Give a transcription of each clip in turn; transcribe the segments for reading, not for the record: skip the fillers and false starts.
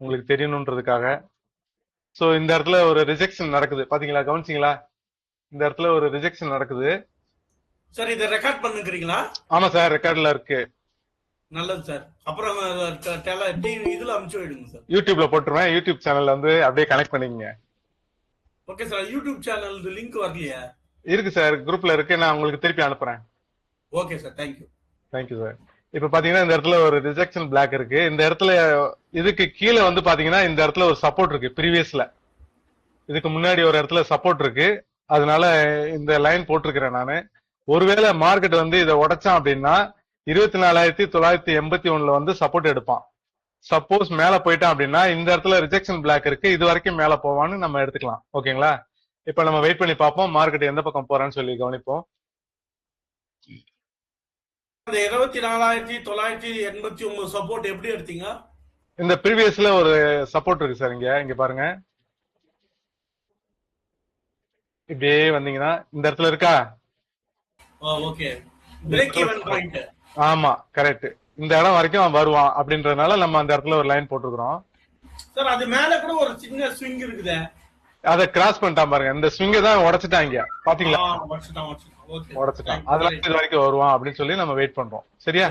உங்களுக்கு தெரியணுன்றதுக்காக. சோ இந்த இடத்துல ஒரு ரிஜெக்ஷன் நடக்குது பாத்தீங்களா, கவனிச்சிங்களா? இந்த இடத்துல ஒரு ரிஜெக்ஷன் நடக்குது. சார் இதை ரெக்கார்ட் பண்ணுங்கிறீங்களா? ஆமா சார், ரெக்கார்ட்ல இருக்கு. நல்லது சார். அப்புறம் இதுல அனுப்பிச்சு விடுங்க சார். யூடியூப்ல போட்டுருவேன். யூடியூப் சேனல்ல வந்து அப்படியே கனெக்ட் பண்ணிக்கங்க. Okay sir. YouTube channel link வரலையா? இருக்கு சார், குரூப்ல இருக்கு. நான் உங்களுக்கு திருப்பி அனுப்புறேன். Okay sir, thank you. Thank you sir. இப்ப பாத்தீங்கன்னா இந்த இடத்துல ஒரு ரிஜெக்ஷன் பிளாக் இருக்கு. இந்த இடத்துல இதுக்கு கீழே வந்து பாத்தீங்கன்னா இந்த இடத்துல ஒரு சப்போர்ட் இருக்கு. ப்ரீவியஸ்ல இதுக்கு முன்னாடி ஒரு இடத்துல சப்போர்ட் இருக்கு. அதனால இந்த லைன் போட்டிருக்கிறேன் நானு. ஒருவேளை மார்க்கெட் வந்து இதை உடைச்சான் அப்படின்னா 24,981 வந்து சப்போர்ட் எடுப்பான். சப்போஸ் மேல போயிட்டான் அப்படின்னா இந்த இடத்துல ரிஜெக்ஷன் பிளாக் இருக்கு, இது வரைக்கும் மேல போவான்னு நம்ம எடுத்துக்கலாம். ஓகேங்களா? இப்ப நம்ம வெயிட் பண்ணி பார்ப்போம் மார்க்கெட் எந்த பக்கம் போறான்னு சொல்லி கவனிப்போம். இந்த 24,989 சப்போர்ட் எப்படி எடுத்தீங்க? இந்த ப்ரீவியஸ்ல ஒரு சப்போர்ட் இருக்கு சார். இங்க பாருங்க, இப்படியே வந்தீங்கன்னா இந்த இடத்துல இருக்கா? Okay, break even point. ஆமா, கரெக்ட். இந்த இடம் வரைக்கும் அவன் வருவான் அப்படின்றதுனால நம்ம அந்த இடத்துல ஒரு லைன் போட்டுக்கிறோம். சார் அது மேல கூட ஒரு சின்ன ஸ்விங் இருக்குதே, அதை கிராஸ் பண்ணிட்டான் பாருங்க. இந்த ஸ்விங்க தான் உடைச்சிட்டாங்க பாத்தீங்களா? உடைச்சிட்டான். அதெல்லாம் இது வரைக்கும் வருவான் அப்படின்னு சொல்லி நம்ம வெயிட் பண்றோம். சரியா?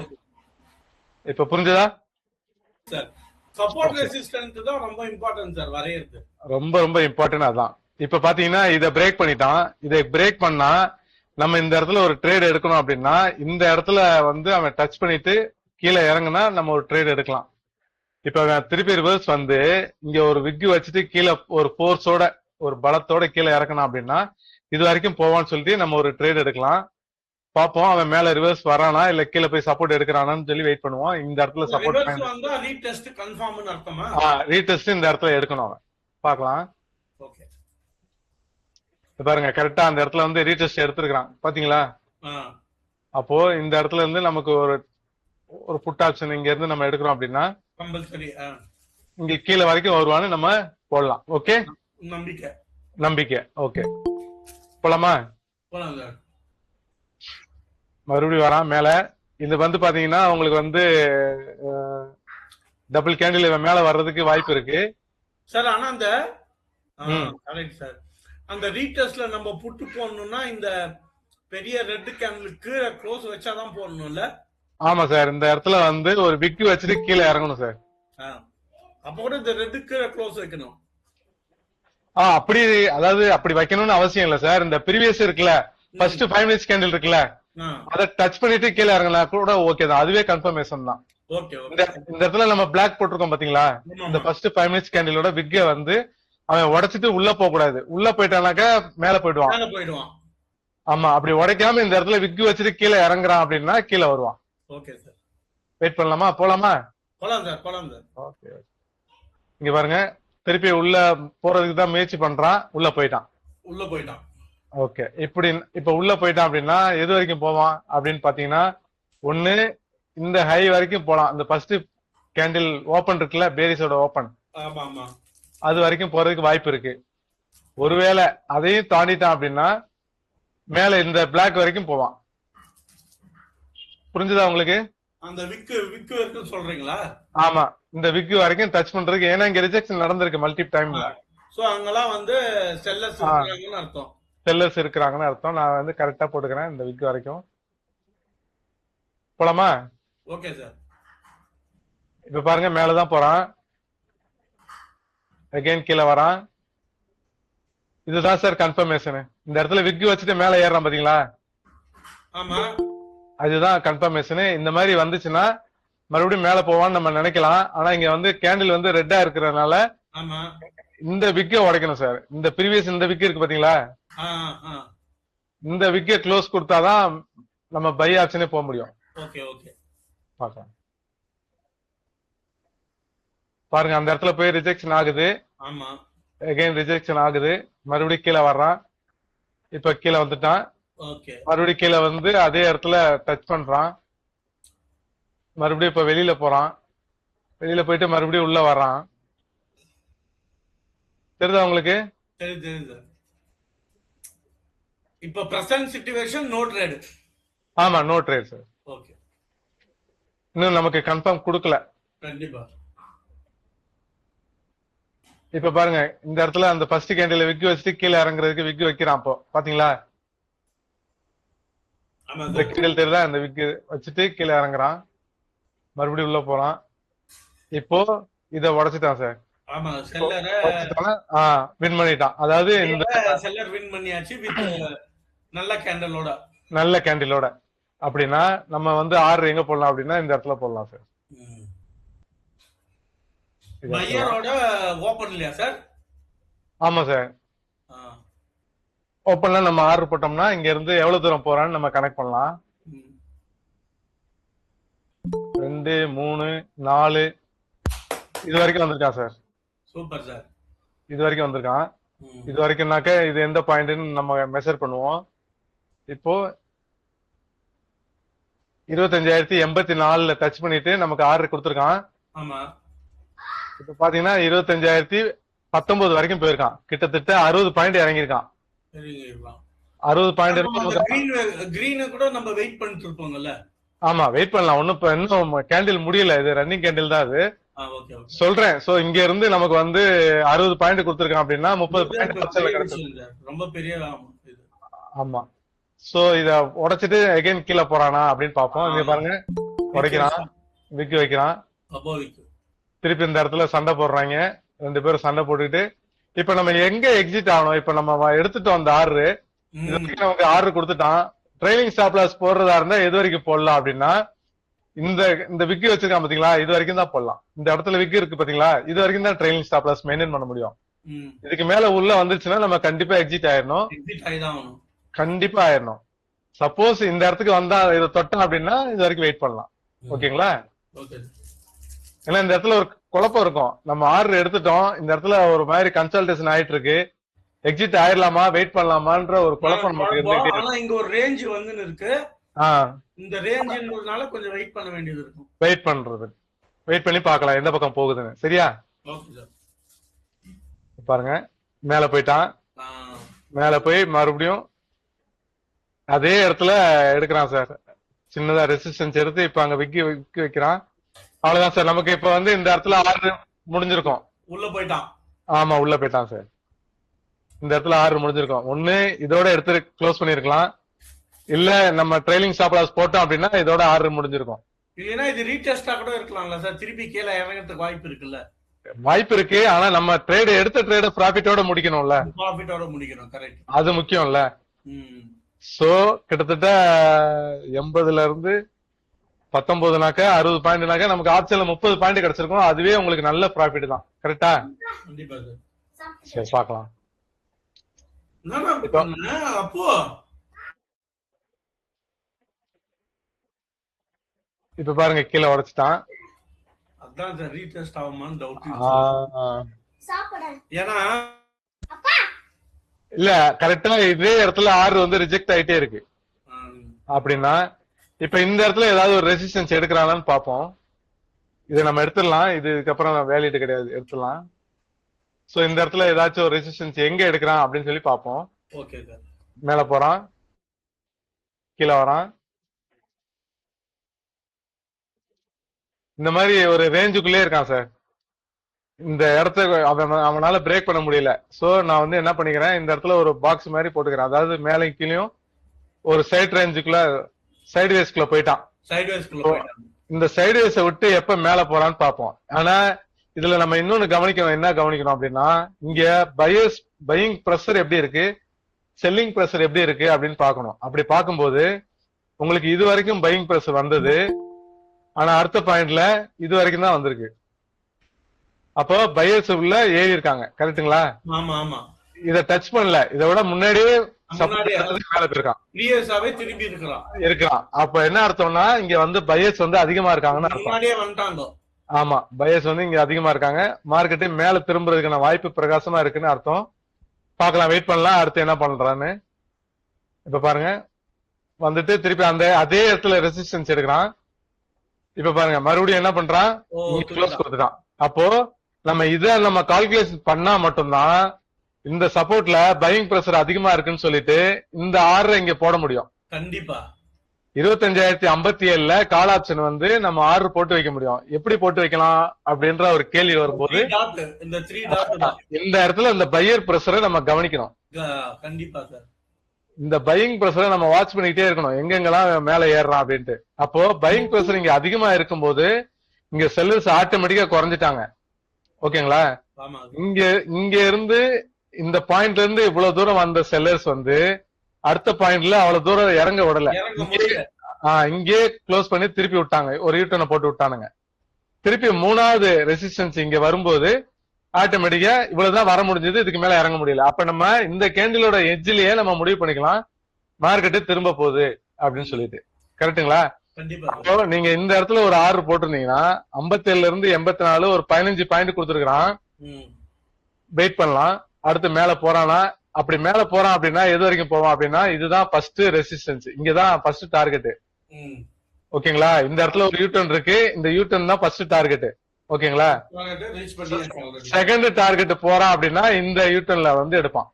இப்ப புரிஞ்சதா? சார் சப்போர்ட் ரெசிஸ்டன்ஸ் தான் ரொம்ப இம்பார்ட்டன்ட் சார், வரையறது ரொம்ப ரொம்ப இம்பார்ட்டன்ட். அதான் இப்ப பாத்தீங்கன்னா இதை பிரேக் பண்ணிட்டான். இதை பிரேக் பண்ணா நம்ம இந்த இடத்துல ஒரு ட்ரேட் எடுக்கணும் அப்படின்னா இந்த இடத்துல வந்து அவன் டச் பண்ணிட்டு கீழே இறங்குனா நம்ம ஒரு ட்ரேட் எடுக்கலாம். இப்ப அவன் திருப்பி ரிவர்ஸ் வந்து இங்க ஒரு விக்கு வச்சுட்டு கீழே ஒரு போர்ஸோட ஒரு பலத்தோட கீழே இறக்கணும் அப்படின்னா இது வரைக்கும் போவான்னு சொல்லிட்டு நம்ம ஒரு ட்ரேட் எடுக்கலாம். பாப்போம் அவன் மேல ரிவர்ஸ் வரானா இல்ல கீழே போய் சப்போர்ட் எடுக்கிறானான்னு சொல்லி வெயிட் பண்ணுவோம். இந்த இடத்துல சப்போர்ட் ரீடெஸ்ட் இந்த இடத்துல எடுக்கணும் அவன். பாக்கலாம். பாருங்க, கரெக்டா அந்த இடத்துல வந்து ரீடெஸ்ட் எடுத்திருக்கான் பாத்தீங்களா? அப்போ இந்த இடத்துல இருந்து நமக்கு ஒரு ஒரு புட் ஆப்ஷன் இங்க இருந்து நம்ம எடுக்கிறோம் அப்படின்னா இங்க கீழே வரைக்கும் வருவான்னு நம்ம போடலாம். ஓகே, நம்பிக்கை. ஓகே, போலாமா? மறுபடியும் வரான் மேல. இது வந்து பாத்தீங்கன்னா உங்களுக்கு வந்து டபுள் கேண்டில் மேல வர்றதுக்கு வாய்ப்பு இருக்கு சார். ஆனா அந்த சார் அந்த ரீடெஸ்ட்ல நம்ம புட்டு போடணும்னா இந்த பெரிய ரெட் கேண்டிலுக்கு க்ளோஸ் வச்சாதான் போடணும்ல? ஆமா சார், இந்த இடத்துல வந்து ஒரு விக்கு வச்சுட்டு கீழே இறங்கணும் சார். அப்ப கூட இந்த ரெட்டுக்கு க்ளோஸ் வைக்கணும். அப்படி, அதாவது அப்படி வைக்கணும்னு அவசியம் இல்ல சார். இந்த ப்ரீவியஸ் இருக்குல்ல, ஃபர்ஸ்ட் 5 மினிட்ஸ் கேண்டில் இருக்குல்ல, அதை டச் பண்ணிட்டு கீழே இறங்கினா கூட ஓகே தான். அதுவே கன்ஃபர்மேஷன் தான். இந்த இடத்துல நம்ம பிளாக் போட்டிருக்கோம் பாத்தீங்களா? இந்த ஃபர்ஸ்ட் 5 மினிட்ஸ் கேண்டிலோட விக்க வந்து அவன் உடைச்சிட்டு உள்ள போக கூடாது. உள்ள போயிட்டானாக்கா மேல போயிடுவான். ஆமா, அப்படி உடைக்காம இந்த இடத்துல விக்கு வச்சுட்டு கீழே இறங்குறான் அப்படின்னா கீழே வருவான். ஓகே சார், வெயிட் பண்ணலாமா? போலாமா? போலாம் சார், போலாம் சார். ஓகே, இங்க பாருங்க, திருப்பி உள்ள போறதுக்கு தான் முயற்சி பண்றான். உள்ள போயிட்டான். ஓகே, இப்ப உள்ள போயிட்டான் அப்படின்னா எது வரைக்கும் போவான் அப்படின்னு பாத்தீங்கன்னா ஒண்ணு இந்த ஹை வரைக்கும் போலாம். இந்த ஃபர்ஸ்ட் கேண்டில் ஓபன் இருக்குல்ல, பேரிஸோட ஓபன், அது வரைக்கும் போறதுக்கு வாய்ப்பு இருக்கு. ஒருவேளை அதையும் தாண்டிட்டான் அப்படின்னா மேல இந்த பிளாக் வரைக்கும் போவான். புரிஞ்சுதா உங்களுக்கு? அந்த விக்கு வரைக்கும் சொல்றீங்களா? ஆமா, இந்த விக்கு வரைக்கும் டச் பண்றதுக்கு. ஏன்னா இங்க ரிஜெக்ஷன் நடந்திருக்கு மல்டிபிள் டைம்ல. சோ அங்கலாம் வந்து செல்லர்ஸ் இருக்காங்கன்னு அர்த்தம். செல்லர்ஸ் இருக்கிறாங்கன்னு அர்த்தம். நான் வந்து கரெக்டா போட்டுக்கிறேன் இந்த விக்கு வரைக்கும். போலாமா? Okay sir. இப்ப பாருங்க, மேலதான் போறான், அகைன் கீழே வரான். இதுதான் சார் கன்ஃபர்மேஷன். இந்த இடத்துல விக்கு வச்சுட்டு மேல ஏறான் பாத்தீங்களா? ஆமா, அதுதான் கன்ஃபர்மேஷன். இந்த மாதிரி வந்துச்சுன்னா மறுபடியும் மேல போவான்னு நம்ம நினைக்கலாம். ஆனா இங்க வந்து கேண்டில் வந்து ரெட்டா இருக்கிறதுனால இந்த விக்க உடைக்கணும் சார். இந்த ப்ரீவியஸ் இந்த விக்கு இருக்கு பாத்தீங்களா? இந்த விக்க க்ளோஸ் கொடுத்தாதான் நம்ம பை ஆப்ஷனே போக முடியும். பார்க்கலாம். பாருங்க, அந்த இடத்துல போய் ரிஜெக்ஷன் ஆகுது. அகைன் ரிஜெக்ஷன் ஆகுது. மறுபடியும் கீழே வர்றான். இப்ப கீழே வந்துட்டான். மறுபடியும் கீழே வந்து அதே இடத்துல டச் பண்றான். மறுபடியும் இப்ப வெளியில போறான். வெளியில போயிட்டு மறுபடியும் உள்ள வர்றான். தெரியுதா உங்களுக்கு? இப்ப பிரசன்ட் சிச்சுவேஷன் நோ ட்ரேட். ஆமா, நோ ட்ரேட் சார். ஓகே, இன்னும் நமக்கு கன்ஃபார்ம் கொடுக்கல. கண்டிப்பா. இப்ப பாருங்க இந்த இடத்துல அந்த ஃபர்ஸ்ட் கேண்டில் விக் வச்சுட்டு கீழே இறங்குறதுக்கு விக் வைக்கிறான். அப்போ பாத்தீங்களா ஆமா இந்த சார். கேண்டில் தெரியுதா? இந்த விக் வச்சுட்டு கீழே இறங்குறான், மறுபடியும் உள்ள போறான். இப்போ இத உடைச்சிட்டான் சார். ஆமா செல்லரை உடைச்சிட்டானா வின் பண்ணிட்டான். அதாவது இந்த செல்லர் வின் பண்ணியாச்சு வித் நல்ல கேண்டலோட. நல்ல கேண்டிலோட. அப்படின்னா நம்ம வந்து ஆர்டர் எங்க போடலாம் அப்படின்னா இந்த இடத்துல போடலாம் சார். இது இடத்துல. பையரோட ஓபன் இல்லையா சார்? ஆமா சார். ஆ. ஓப்பன்ல நம்ம ஆர்டர் போட்டோம்னா இங்க இருந்து எவ்வளவு தூரம் போறான்னு நம்ம கனெக்ட் பண்ணலாம். ம். 2 3 4 இது வரைக்கும் வந்திருக்கான் சார். Super sir. இது வரைக்கும் வந்திருக்கான். ம். இது வரைக்கும்னாக்க இது எந்த பாயிண்ட்னு நம்ம மெஷர் பண்ணுவோம். இப்போ 25,084ல டச் பண்ணிட்டு நமக்கு ஆர்டர் கொடுத்துருக்கான். ஆமா. இப்ப பாத்தீங்கன்னா 25,019 வரைக்கும் போயிருக்கான். கிட்டத்தட்ட 60 பாயிண்ட் இறங்கியிருக்கான். சரிங்களா? 60 பாயிண்ட் நம்ம அந்த கிரீன் கூட நம்ம வெயிட் பண்ணிட்டு இருப்போங்கல்ல. ஆமா வெயிட் பண்ணலாம். ஒன்னும் இப்ப இன்னும் கேண்டில் முடியல. இது ரன்னிங் கேண்டில் தான் அது. Okay okay. சொல்றேன். சோ இங்க இருந்து நமக்கு வந்து 60 பாயிண்ட் கொடுத்திருக்கான் அப்படின்னா 30 பாயிண்ட் கிடைச்சிடும். ரொம்ப பெரிய இது. ஆமா. சோ இத உடைச்சிட்டு அகைன் கீழே போறானா அப்படின்னு பாப்போம். இங்க பாருங்க உடைக்கிறான், விக்கி வைக்கிறான், திருப்பி இந்த இடத்துல சண்டை போடுறாங்க. 2 பேரும் சண்டை போட்டுக்கிட்டு இப்ப நம்ம எங்க எக்ஸிட் ஆகணும்? இப்ப நம்ம எடுத்துட்டோம் அந்த ஆர்டர். இது வரைக்கும் நமக்கு ஆர்டர் கொடுத்துட்டான். ட்ரைலிங் ஸ்டாப் லாஸ் போடுறதா இருந்தா எது வரைக்கும் போடலாம் அப்படின்னா இந்த விக்கி வச்சிருக்கான் பாத்தீங்களா, இது வரைக்கும் தான் போடலாம். இந்த இடத்துல விக்கி இருக்கு பாத்தீங்களா, இது வரைக்கும் தான் ட்ரைலிங் ஸ்டாப் லாஸ் மெயின்டைன் பண்ண முடியும். இதுக்கு மேல உள்ள வந்துருச்சுன்னா நம்ம கண்டிப்பா எக்ஸிட் ஆயிடணும். கண்டிப்பா ஆயிடணும். சப்போஸ் இந்த இடத்துக்கு வந்தா இதை தொட்டோம் அப்படின்னா இது வரைக்கும் வெயிட் பண்ணலாம். ஓகேங்களா? ஏன்னா இந்த இடத்துல ஒரு குழப்பம் இருக்கும். நம்ம ஆர்டர் எடுத்துட்டோம், இந்த இடத்துல ஒரு மாதிரி கன்சல்டேஷன் ஆயிட்டு இருக்கு. எக்ஸிட் ஆயிடலாமா வெயிட் பண்ணலாமான்ற ஒரு குழப்பம் நமக்கு இருந்துட்டே இருக்கு. இங்க ஒரு ரேஞ்ச் வந்து இருக்கு. இந்த ரேஞ்ச்ன்றதுனால கொஞ்சம் வெயிட் பண்ண வேண்டியது இருக்கும். வெயிட் பண்றது, வெயிட் பண்ணி பார்க்கலாம் எந்த பக்கம் போகுதுன்னு. சரியா? Okay sir. பாருங்க மேல போயிட்டான். மேல போய் மறுபடியும் அதே இடத்துல எடுக்கிறான் சார். சின்னதா ரெசிஸ்டன்ஸ் எடுத்து இப்ப அங்க விக்கி வைக்கிறான். அவ்வளவுதான் சார். நமக்கு இப்ப வந்து இந்த இடத்துல ஆர்டர் முடிஞ்சிருக்கும். உள்ள போயிட்டான். ஆமா உள்ள போயிட்டான் சார். இந்த இடத்துல ஆர்டர் முடிஞ்சிருக்கும். ஒண்ணு இதோட எடுத்து க்ளோஸ் பண்ணிருக்கலாம், இல்ல நம்ம ட்ரைலிங் ஸ்டாப் லாஸ் போட்டோம் அப்படின்னா இதோட ஆர்டர் முடிஞ்சிருக்கும். இல்லனா இது ரீடெஸ்டா கூட இருக்கலாம்ல சார், திருப்பி கீழே இறங்கிறதுக்கு வாய்ப்பு இருக்குல்ல? வாய்ப்பு இருக்கு. ஆனா நம்ம ட்ரேட் எடுத்த ட்ரேட ப்ராஃபிட்டோட முடிக்கணும்ல. ப்ராஃபிட்டோட முடிக்கணும். கரெக்ட். அது முக்கியம்ல. சோ கிட்டத்தட்ட 80ல இருந்து 19னாக்க 60 பாயிண்ட்னாக்க நமக்கு ஆப்ஷன்ல 30 பாயிண்ட் கிடைச்சிருக்கும். அதுவே உங்களுக்கு நல்ல ப்ராஃபிட் தான். கரெக்டா? கண்டிப்பா சார். சரி பார்க்கலாம். அப்போ இப்ப பாருங்க கீழே உடைச்சிட்டான். அதான் சார் ரீடெஸ்ட் ஆகுமான்னு டவுட். ஏன்னா இல்ல கரெக்டா இதே இடத்துல ஆர்டர் வந்து ரிஜெக்ட் ஆயிட்டே இருக்கு அப்படின்னா இப்ப இந்த இடத்துல ஏதாவது ஒரு ரெசிஸ்டன்ஸ் எடுக்கிறானான்னு பாப்போம். இதை நம்ம எடுத்துடலாம். இதுக்கப்புறம் வேலிட் கிடையாது, எடுத்துடலாம். சோ இந்த இடத்துல ஏதாச்சும் ஒரு ரெசிஸ்டன்ஸ் எங்க எடுக்கிறான் அப்படின்னு சொல்லி பாப்போம். Okay sir. மேல போறான், கீழே வரான். இந்த மாதிரி ஒரு ரேஞ்சுக்குள்ளே இருக்கான் சார். இந்த இடத்த அவனால பிரேக் பண்ண முடியல. சோ நான் வந்து என்ன பண்ணிக்கிறேன், இந்த இடத்துல ஒரு பாக்ஸ் மாதிரி போட்டுக்கிறேன். அதாவது மேலே கீழயும் ஒரு சைட் ரேஞ்சுக்குள்ள சைடு வேஸ்க்குள்ள போயிட்டான். இந்த சைடு வேஸை விட்டு எப்ப மேல போறான்னு பாப்போம். ஆனா இதுல நம்ம இன்னொன்னு கவனிக்கணும். என்ன கவனிக்கணும் அப்படின்னா இங்க பையிங் பிரஷர் எப்படி இருக்கு, செல்லிங் பிரஷர் எப்படி இருக்கு அப்படின்னு பாக்கணும். அப்படி பார்க்கும்போது உங்களுக்கு இது வரைக்கும் பையிங் பிரஷர் வந்தது, ஆனா அடுத்த பாயிண்ட்ல இது வரைக்கும் தான் வந்திருக்கு. அப்போ பையர்ஸ் உள்ள ஏறி இருக்காங்க. கரெக்டுங்களா? ஆமா ஆமா. இத டச் பண்ணல. இதை விட முன்னாடியே மேல போயிருக்கான், இருக்கான். அப்ப என்ன அர்த்தம்னா இங்க வந்து பையர்ஸ் வந்து அதிகமா இருக்காங்கன்னு அர்த்தம். ஆமா பையர்ஸ் வந்து இங்க அதிகமா இருக்காங்க. மார்க்கெட்டே மேல திரும்புறதுக்கான வாய்ப்பு பிரகாசமா இருக்குன்னு அர்த்தம். பாக்கலாம், வெயிட் பண்ணலாம் அடுத்து என்ன பண்றான்னு. இப்ப பாருங்க வந்துட்டு திருப்பி அதே இடத்துல ரெசிஸ்டன்ஸ் எடுக்கிறான். இப்ப பாருங்க மறுபடியும் என்ன பண்றான், க்ளோஸ் கொடுத்துட்டான். அப்போ நம்ம கால்குலேஷன் பண்ணா மட்டும்தான் இந்த சப்போர்ட்ல பையிங் பிரஷர் அதிகமா இருக்குன்னு சொல்லிட்டு இந்த ஆர்டர் இங்க போட முடியும். கண்டிப்பா. 25,057ல கால் ஆப்ஷன் வந்து நம்ம ஆர்டர் போட்டு வைக்க முடியும். எப்படி போட்டு வைக்கலாம் அப்படின்ற ஒரு கேள்வி வரும்போது இந்த 3 டாட் தான். இந்த இடத்துல இந்த பையர் பிரஷரை நம்ம கவனிக்கணும். கண்டிப்பா சார். இந்த பையிங் பிரஷரை நம்ம வாட்ச் பண்ணிக்கிட்டே இருக்கணும், எங்கெங்கெல்லாம் மேல ஏறுறான் அப்படின்ட்டு. அப்போ பையிங் பிரஷர் இங்க அதிகமா இருக்கும்போது இங்க செல்லர்ஸ் ஆட்டோமேட்டிக்கா குறைஞ்சிட்டாங்க. ஓகேங்களா? இங்க இங்க இருந்து இந்த பாயிண்ட்ல இருந்து இவ்வளவு தூரம் வந்த செல்லர்ஸ் வந்து அடுத்த பாயிண்ட்ல அவ்வளவு தூரம் இறங்க விடல, இங்கே க்ளோஸ் பண்ணி திருப்பி விட்டாங்க, ஒரு யூட்டர்னை போட்டு விட்டானுங்க. திருப்பி 3வது ரெசிஸ்டன்ஸ் இங்க வரும்போது ஆட்டோமேட்டிக்கா இவ்வளவுதான் வர முடிஞ்சது, இதுக்கு மேல இறங்க முடியல. அப்ப நம்ம இந்த கேண்டிலோட எட்ஜ்லயே நம்ம முடிவு பண்ணிக்கலாம் மார்க்கெட்டு திரும்ப போகுது அப்படின்னு சொல்லிட்டு. கரெக்டுங்களா? அப்போ நீங்க இந்த இடத்துல ஒரு ஆர்டர் போட்டிருந்தீங்கன்னா 57ல இருந்து 84 ஒரு 15 பாயிண்ட் கொடுத்துருக்கான், வெயிட் பண்ணலாம். அடுத்து மேல போறானா? அப்படி மேல போறான் அப்படின்னா எது வரைக்கும் போவான் அப்படின்னா இதுதான் ஃபர்ஸ்ட் ரெசிஸ்டன்ஸ், இங்கதான் ஃபர்ஸ்ட் டார்கெட். ஓகேங்களா? இந்த இடத்துல ஒரு யூட்டர்ன் இருக்கு, இந்த யூட்டர்ன் தான் ஃபர்ஸ்ட் டார்கெட். ஓகேங்களா? செகண்ட் டார்கெட் போறான் அப்படின்னா இந்த யூட்டர்ன்ல வந்து எடுப்பான்.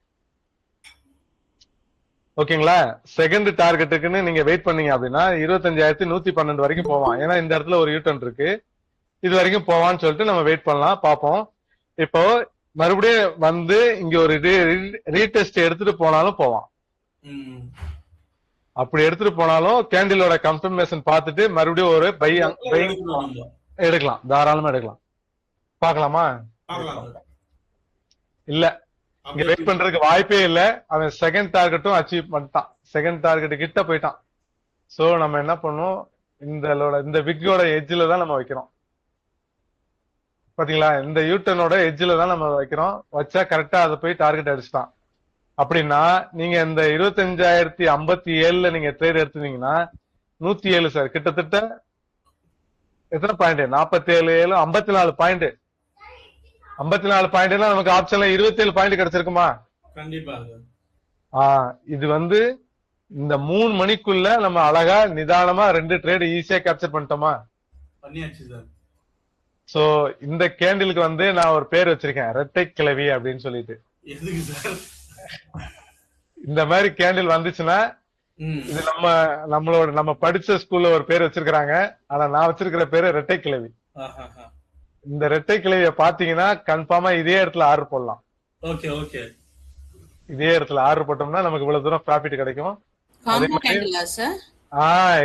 ஓகேங்களா? செகண்ட் டார்கெட்டுக்குன்னு நீங்க வெயிட் பண்ணீங்க அப்படின்னா 25,112 வரைக்கும் போவான். ஏன்னா இந்த இடத்துல ஒரு யூட்டர்ன் இருக்கு, இது வரைக்கும் போவான்னு சொல்லிட்டு நம்ம வெயிட் பண்ணலாம், பார்ப்போம். இப்போ மறுபடியும் வந்து இங்க ஒரு ரீடெஸ்ட் எடுத்துட்டு போனாலும் போவான். அப்படி எடுத்துட்டு போனாலும் கேண்டிலோட கன்ஃபர்மேஷன் பார்த்துட்டு மறுபடியும் ஒரு எடுக்கலாம், தாராளமா எடுக்கலாம். பாக்கலாமா? இல்ல, இங்க வெயிட் பண்றதுக்கு வாய்ப்பே இல்ல. அவன் செகண்ட் டார்கெட்டும் அச்சீவ் பண்ணிட்டான், செகண்ட் டார்கெட் கிட்ட போயிட்டான். சோ நம்ம என்ன பண்ணோம், இந்த விக்கோட எட்ஜ்ல தான் நம்ம வைக்கிறோம். பாத்தீங்களா? இந்த யூட்டனோட எட்ஜ்ல தான் நம்ம வைக்கிறோம். வச்சா கரெக்டா அதை போய் டார்கெட் அடிச்சுட்டான். அப்படின்னா நீங்க இந்த 25,057ல நீங்க ட்ரேட் எடுத்துட்டீங்கன்னா 107 சார், கிட்டத்தட்ட எத்தனை பாயிண்ட்? 47 54 பாயிண்ட். 54 பாயிண்ட்னா நமக்கு ஆப்ஷன்ல 27 பாயிண்ட் கிடைச்சிருக்குமா? கண்டிப்பா. இது வந்து இந்த 3 மணிக்குள்ள நம்ம அழகா நிதானமா 2 ட்ரேட் ஈஸியா கேப்சர் பண்ணிட்டோமா? பண்ணியாச்சு சார். சோ இந்த கேண்டிலுக்கு வந்து நான் ஒரு பேர் வச்சிருக்கேன், ரெட்டை கிளவி அப்படின்னு சொல்லிட்டு. எதுக்கு சார்? இந்த மாதிரி கேண்டில் வந்துச்சுன்னா இது நம்ம படிச்ச ஸ்கூல்ல ஒரு பேர் வச்சிருக்காங்க, ஆனா நான் வச்சிருக்கிற பேரு ரெட்டை கிளவி. இந்த ரெட்டை கிளவிய பாத்தீங்கன்னா கன்ஃபார்மா இதே இடத்துல ஆர்டர் போடலாம். Okay okay. இதே இடத்துல ஆர்டர் போட்டோம்னா நமக்கு இவ்வளவு தூரம் ப்ராஃபிட் கிடைக்கும்.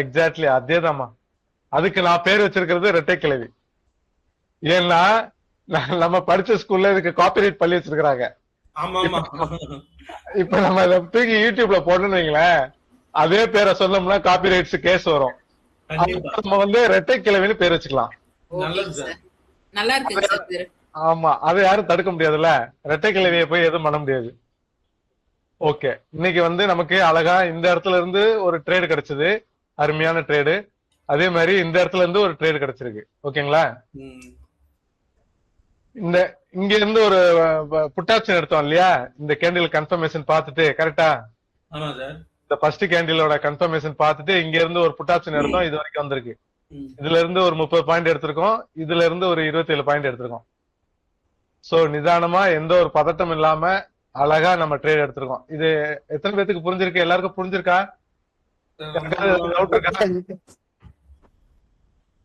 எக்ஸாக்ட்லி அதேதாம்மா. அதுக்கு நான் பேர் வச்சிருக்கிறது ரெட்டை கிளவி. ஏன்னா நம்ம படிச்ச ஸ்கூல்ல இதுக்கு காப்பிரைட் பண்ணி வச்சிருக்காங்க. இப்ப நம்ம இதை தூக்கி யூடியூப்ல போடணும்னு வைங்களேன், அதே பேரை சொன்னோம்னா காப்பிரைட்ஸ் கேஸ் வரும். நம்ம வந்து ரெட்டை கிளவின்னு பேர் வச்சுக்கலாம். ஆமா, அதை யாரும் தடுக்க முடியாதுல்ல, ரெட்டை கிளவியை போய் எதுவும் பண்ண முடியாது. ஓகே, இன்னைக்கு வந்து நமக்கு அழகா இந்த இடத்துல இருந்து ஒரு ட்ரேடு கிடைச்சது, அருமையான ட்ரேடு. அதே மாதிரி இந்த இடத்துல இருந்து ஒரு ட்ரேடு கிடைச்சிருக்கு. ஓகேங்களா? இந்த இங்க இருந்து ஒரு புட் ஆப்ஷன் எடுத்தோம் இல்லையா, இந்த கேண்டில் கன்ஃபர்மேஷன் பார்த்துட்டு. கரெக்டா? இந்த ஃபர்ஸ்ட் கேண்டிலோட கன்ஃபர்மேஷன் பார்த்துட்டு இங்க இருந்து ஒரு புட் ஆப்ஷன் எடுத்தோம், இது வரைக்கும் வந்திருக்கு. இதுல இருந்து ஒரு 30 பாயிண்ட் எடுத்திருக்கோம், இதுல இருந்து ஒரு 27 பாயிண்ட் எடுத்திருக்கோம். சோ நிதானமா எந்த ஒரு பதட்டம் இல்லாம அழகா நம்ம ட்ரேட் எடுத்திருக்கோம். இது எத்தனை பேத்துக்கு புரிஞ்சிருக்கு? எல்லாருக்கும் புரிஞ்சிருக்கா?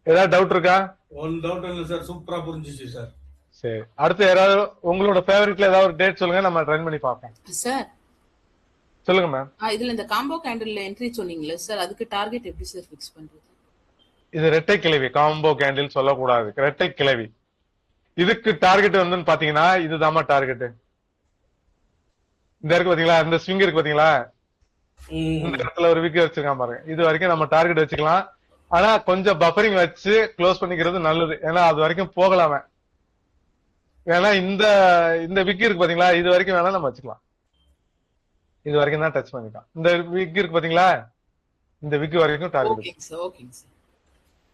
ஏதாவது டவுட் இருக்கா? ஒன் டவுட் இல்ல சார், சூப்பரா புரிஞ்சிச்சு சார். சரி, அடுத்து யாராவது உங்களோட ஃபேவரட்ல ஏதாவது ஒரு டேட் சொல்லுங்க, நம்ம ட்ரை பண்ணி பார்ப்போம். சார் சொல்லுங்க மேம். இதுல இந்த காம்போ கேண்டில்ல என்ட்ரி சொன்னீங்களே சார், அதுக்கு டார்கெட் எப்படி சார் ஃபிக்ஸ் பண்றது? இது ரெட்டை கிளவி, காம்போ கேண்டில் சொல்லக்கூடாது, ரெட்டை கிளவி. இதுக்கு டார்கெட் வந்து பாத்தீங்கன்னா இதுதாம்மா டார்கெட். இந்த இருக்கு பாத்தீங்களா, இந்த ஸ்விங் இருக்கு பாத்தீங்களா, இந்த இடத்துல ஒரு விக்கெட் வச்சிருக்கான் பாருங்க. இது வரைக்கும் நம்ம டார்கெட் வச்சுக்கலாம். ஆனா கொஞ்சம் பஃபரிங் வச்சு க்ளோஸ் பண்ணிக்கிறது நல்லது, ஏன்னா அது வரைக்கும் போகலாம. ஏன்னா இந்த விக் இருக்கு பாத்தீங்களா, இது வரைக்கும் வேணா நம்ம வச்சுக்கலாம். இது வரைக்கும் தான் டச் பண்ணிக்கலாம். இந்த விக் இருக்கு பாத்தீங்களா, இந்த விக் வரைக்கும் டார்கெட்.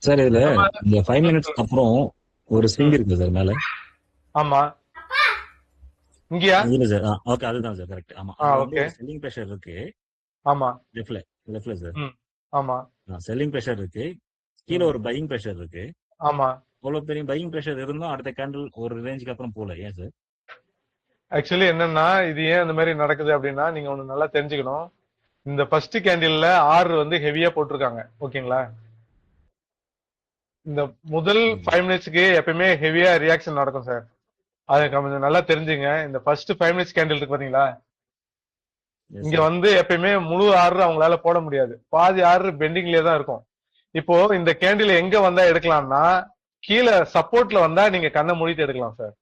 சார் இதுல இந்த 5 மினிட்ஸ் அப்புறம் ஒரு ஸ்விங் இருக்கு சார் மேல. ஆமா, இங்கயா? இல்ல சார். ஓகே, அதுதான் சார் கரெக்ட். ஆமா, ஓகே. செல்லிங் பிரஷர் இருக்கு. ஆமா, லெஃப்ட்ல சார். ஆமா, செல்லிங் பிரஷர் இருக்கு. கீழ ஒரு பையிங் பிரஷர் இருக்கு. ஆமா. அவ்வளவு பெரிய பையிங் பிரஷர் இருந்தும் அடுத்த கேண்டில் ஒரு ரேஞ்சுக்கு அப்புறம் போல, ஏன் சார்? ஆக்சுவலி என்னன்னா, இது ஏன் இந்த மாதிரி நடக்குது அப்படின்னா, நீங்க ஒண்ணு நல்லா தெரிஞ்சுக்கணும். இந்த ஃபர்ஸ்ட் கேண்டில்ல ஆர்டர் வந்து ஹெவியா போட்டிருக்காங்க. ஓகேங்களா? இந்த முதல் 5 மினிட்ஸ்க்கு எப்பயுமே ஹெவியா ரியாக்ஷன் நடக்கும் சார். அதை கொஞ்சம் நல்லா தெரிஞ்சுங்க. இந்த ஃபர்ஸ்ட் 5 மினிட்ஸ் கேண்டில் இருக்கு பாத்தீங்களா? Yes, இங்க sir. வந்து எப்பயுமே முழு ஆர்டர் அவங்களால போட முடியாது. பாதி ஆர்டர் பெண்டிங்லயே தான் இருக்கும். இப்போ இந்த கேண்டில் எங்க வந்தா எடுக்கலாம்னா, கீழே சப்போர்ட்ல வந்தா நீங்க கண்ணை மூடிட்டு எடுக்கலாம் சார்.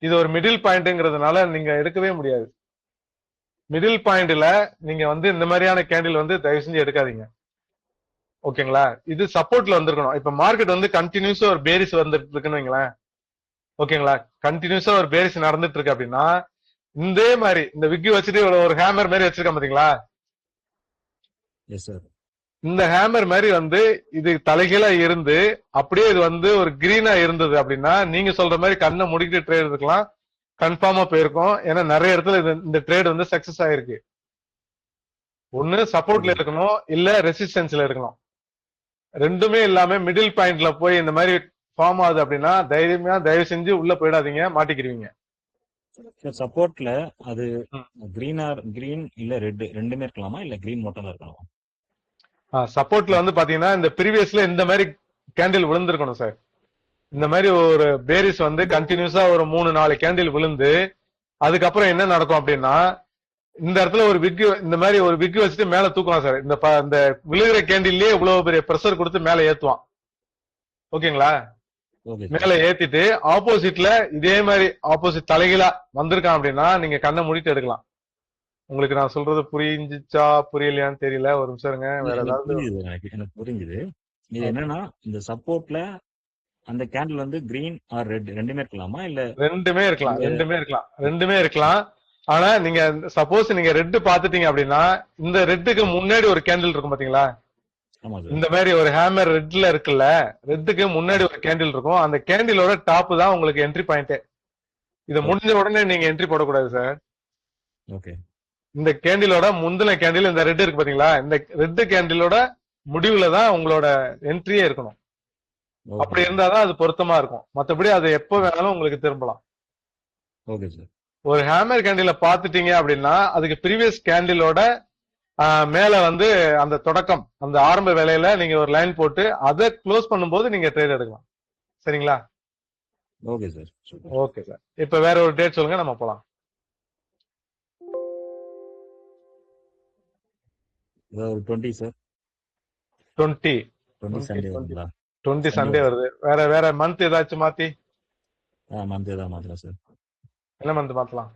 இது ஒரு மிடில் பாயிண்ட்ங்கிறதுனால நீங்க எடுக்கவே முடியாது. மிடில் பாயிண்ட்ல நீங்க வந்து இந்த மாதிரியான கேண்டில் வந்து தயவு செஞ்சு எடுக்காதீங்க. ஓகேங்களா? இது சப்போர்ட்ல வந்திருக்கணும். இப்ப மார்க்கெட் வந்து கண்டினியூஸா ஒரு பேரிஸ் வந்துட்டு இருக்குன்னு வைங்களேன். ஓகேங்களா? கண்டினியூஸா ஒரு பேரிஸ் நடந்துட்டு இருக்கு அப்படின்னா, இந்த மாதிரி இந்த விக்கி வச்சுட்டு ஒரு ஹேமர் மாதிரி வச்சிருக்கேன் பாத்தீங்களா? Yes, sir. இந்த ஹேமர் மாதிரி வந்து இது தலைகீழா இருந்து அப்படியே இது வந்து ஒரு கிரீனா இருந்தது அப்படின்னா, நீங்க சொல்ற மாதிரி கண்ணை முடிக்கிட்டு ட்ரேட் இருக்கலாம். கன்ஃபார்மா போயிருக்கும். ஏன்னா நிறைய இடத்துல இந்த ட்ரேட் வந்து சக்சஸ் ஆயிருக்கு. ஒண்ணு சப்போர்ட்ல இருக்கணும், இல்ல ரெசிஸ்டன்ஸ்ல இருக்கணும். ரெண்டுமே இல்லாம மிடில் பாயிண்ட்ல போய் இந்த மாதிரி ஃபார்ம் ஆகுது அப்படின்னா, தைரியமா தயவு செஞ்சு உள்ள போயிடாதீங்க, மாட்டிக்கிடுவீங்க. Sir, சப்போர்ட்ல அது ம். கிரீன் இல்ல ரெட் ரெண்டுமே இருக்கலாமா இல்ல கிரீன் மட்டும் தான் இருக்கலாமா? சப்போர்ட்ல வந்து பாத்தீங்கன்னா இந்த ப்ரீவியஸ்ல இந்த மாதிரி கேண்டில் விழுந்திருக்கணும் சார். இந்த மாதிரி ஒரு பேரிஸ் வந்து கண்டினியூஸா ஒரு 3-4 கேண்டில் விழுந்து அதுக்கப்புறம் என்ன நடக்கும் அப்படின்னா, இந்த இடத்துல ஒரு விக் இந்த மாதிரி ஒரு விக் வச்சுட்டு மேல தூக்குவான் சார். இந்த விழுகிற கேண்டில்லே இவ்வளவு பெரிய பிரஷர் கொடுத்து மேல ஏத்துவான். ஓகேங்களா? ஓகே மேல ஏத்திட்டு ஆப்போசிட்ல இதே மாதிரி ஆப்போசிட் தலைகீழா வந்திருக்கான் அப்படின்னா நீங்க கண்ணை மூடிட்டு எடுக்கலாம். உங்களுக்கு நான் சொல்றது புரிஞ்சுச்சா புரியலையான்னு தெரியல. ஒரு நிமிஷம் இருங்க. வேற எனக்கு ஏதாவது புரிஞ்சுது எனக்கு புரிஞ்சுது. இது என்னன்னா இந்த சப்போர்ட்ல அந்த கேண்டில் வந்து கிரீன் ஆர் ரெட் ரெண்டுமே இருக்கலாமா இல்ல ரெண்டுமே இருக்கலாம். ரெண்டுமே இருக்கலாம். ஆனா நீங்க சப்போஸ் நீங்க ரெட் பாத்துட்டீங்க அப்படின்னா, இந்த ரெட்டுக்கு முன்னாடி ஒரு கேண்டில் இருக்கும் பாத்தீங்களா? ஆமா சார். இந்த மாதிரி ஒரு ஹேமர் ரெட்ல இருக்குல்ல, ரெட்டுக்கு முன்னாடி ஒரு கேண்டில் இருக்கும். அந்த கேண்டிலோட டாப் தான் உங்களுக்கு என்ட்ரி பாயிண்ட். இது முடிஞ்ச உடனே நீங்க என்ட்ரி போடக்கூடாது சார். ஓகே. இந்த கேண்டிலோட முந்தின கேண்டில் இந்த ரெட் இருக்கு பாத்தீங்களா? இந்த ரெட் கேண்டிலோட முடிவுல தான் உங்களோட என்ட்ரியே இருக்கணும். அப்படி இருந்தாதான் அது பொருத்தமா இருக்கும். மத்தபடி அது எப்ப வேணாலும் உங்களுக்கு திரும்பலாம். Okay sir. ஒரு ஹேமர் கேண்டில பாத்துட்டீங்க அப்படின்னா, அதுக்கு ப்ரீவியஸ் கேண்டிலோட மேல வந்து அந்த தொடக்கம் அந்த ஆரம்ப வேலையில நீங்க ஒரு லைன் போட்டு அதை க்ளோஸ் பண்ணும்போது நீங்க ட்ரேட் எடுக்கலாம். சரிங்களா? Okay sir. Okay sir. இப்ப வேற ஒரு டேட் சொல்லுங்க, நம்ம போலாம். ஒரு 20 சார். 20 சண்டே வருங்களா? 20 சண்டே வருது. வேற மந்த் ஏதாச்சும் மாத்தி? மந்த் ஏதாவது மாத்தலாம் சார். என்ன மந்த் மாத்தலாம்?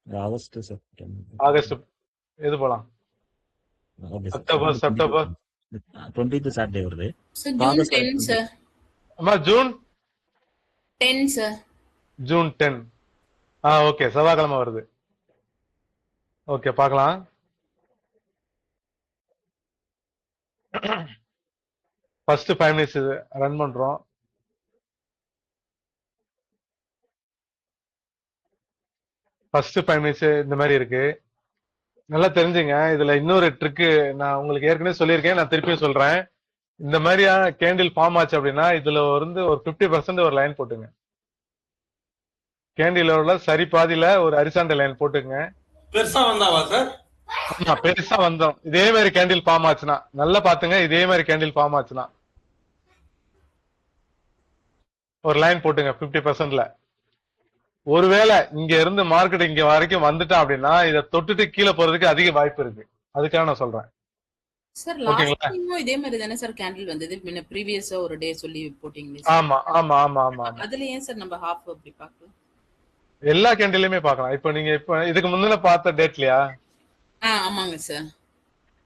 August sir. ஆகஸ்ட் எது போலாம்? Okay sir. September 20th Saturday வருது. Sir June 10 sir. அம்மா ஜூன் 10 சார். ஜூன் 10. ஓகே, செவ்வாய்க்கிழமை வருது. ஓகே, பார்க்கலாம். ஃபர்ஸ்ட் 5 மினிட்ஸ் ரன் பண்றோம். ஃபர்ஸ்ட் 5 மினிட்ஸ் இந்த மாதிரி இருக்கு. நல்லா தெரிஞ்சுங்க. இதுல இன்னொரு ட்ரிக்கு நான் உங்களுக்கு ஏற்கனவே சொல்லியிருக்கேன், நான் திருப்பியும் சொல்றேன். இந்த மாதிரியா கேண்டில் ஃபார்ம் ஆச்சு அப்படின்னா இதுல வந்து ஒரு 50% ஒரு லைன் போட்டுங்க. கேண்டிலோட சரி பாதியில ஒரு ஹரிசாண்டல் லைன் போட்டுங்க. பெருசா வந்தாவா சார்? ஆமா, பெருசா வந்தோம். இதே மாதிரி கேண்டில் ஃபார்ம் ஆச்சுன்னா நல்லா பாத்துங்க. இதே மாதிரி கேண்டில் ஃபார்ம் ஆச்சுன்னா ஒரு லைன் போட்டுங்க 50%ல. ஒருவேளை இங்க இருந்து மார்க்கெட் இங்க வரைக்கும் வந்துட்டான் அப்படின்னா இதை தொட்டுட்டு கீழே போறதுக்கு அதிக வாய்ப்பு இருக்கு. அதுக்காக நான் சொல்றேன். சார் லாஸ்ட் டைமும் இதே மாதிரி தானே சார் கேண்டில் வந்தது? முன்ன ப்ரீவியஸா ஒரு டே சொல்லி போட்டீங்களே. ஆமா ஆமா ஆமா ஆமா. அதுல ஏன் சார் நம்ம ஹாஃப் அப்படி பார்க்கலாம்? எல்லா கேண்டிலுமே பார்க்கலாம். இப்போ நீங்க இப்ப இதுக்கு முன்ன பார்த்த டேட்லயா? ஆமாங்க சார்.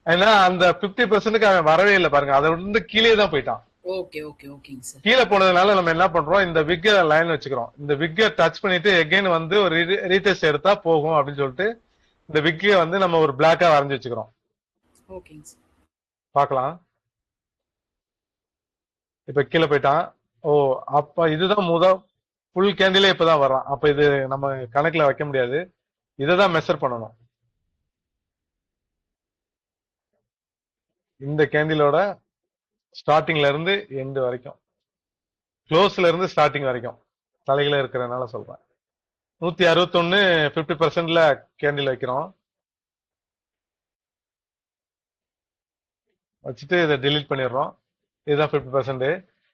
ஏன்னா அந்த 50%க்கு அவன் வரவே இல்லை பாருங்க. அதை வந்து கீழே தான் போயிட்டான். ஓகே ஓகே ஓகேங்க சார். கீழே போனதுனால நம்ம என்ன பண்றோம், இந்த விக்க லைன் வச்சுக்கிறோம். இந்த விக்க டச் பண்ணிட்டு எகைன் வந்து ஒரு ரீடெஸ்ட் எடுத்தா போகும் அப்படின்னு சொல்லிட்டு இந்த விக்க வந்து நம்ம ஒரு பிளாக்கா வரைஞ்சு வச்சுக்கிறோம். ஓகேங்க சார். பார்க்கலாம். இப்ப கீழே போயிட்டான். அப்ப இதுதான் ஃபுல் கேண்டிலே இப்பதான் வர்றான். அப்ப இது நம்ம கணக்குல வைக்க முடியாது. இததான் மெஷர் பண்ணணும். இந்த கேண்டிலோட ஸ்டார்டிங்ல இருந்து எண்டு வரைக்கும், க்ளோஸ்ல இருந்து ஸ்டார்டிங் வரைக்கும் தலைகளை இருக்கிறதுனால சொல்றேன். 161 50%ல கேண்டில் வைக்கிறோம். வச்சுட்டு இதை delete பண்ணிடுறோம். இதுதான் 50%.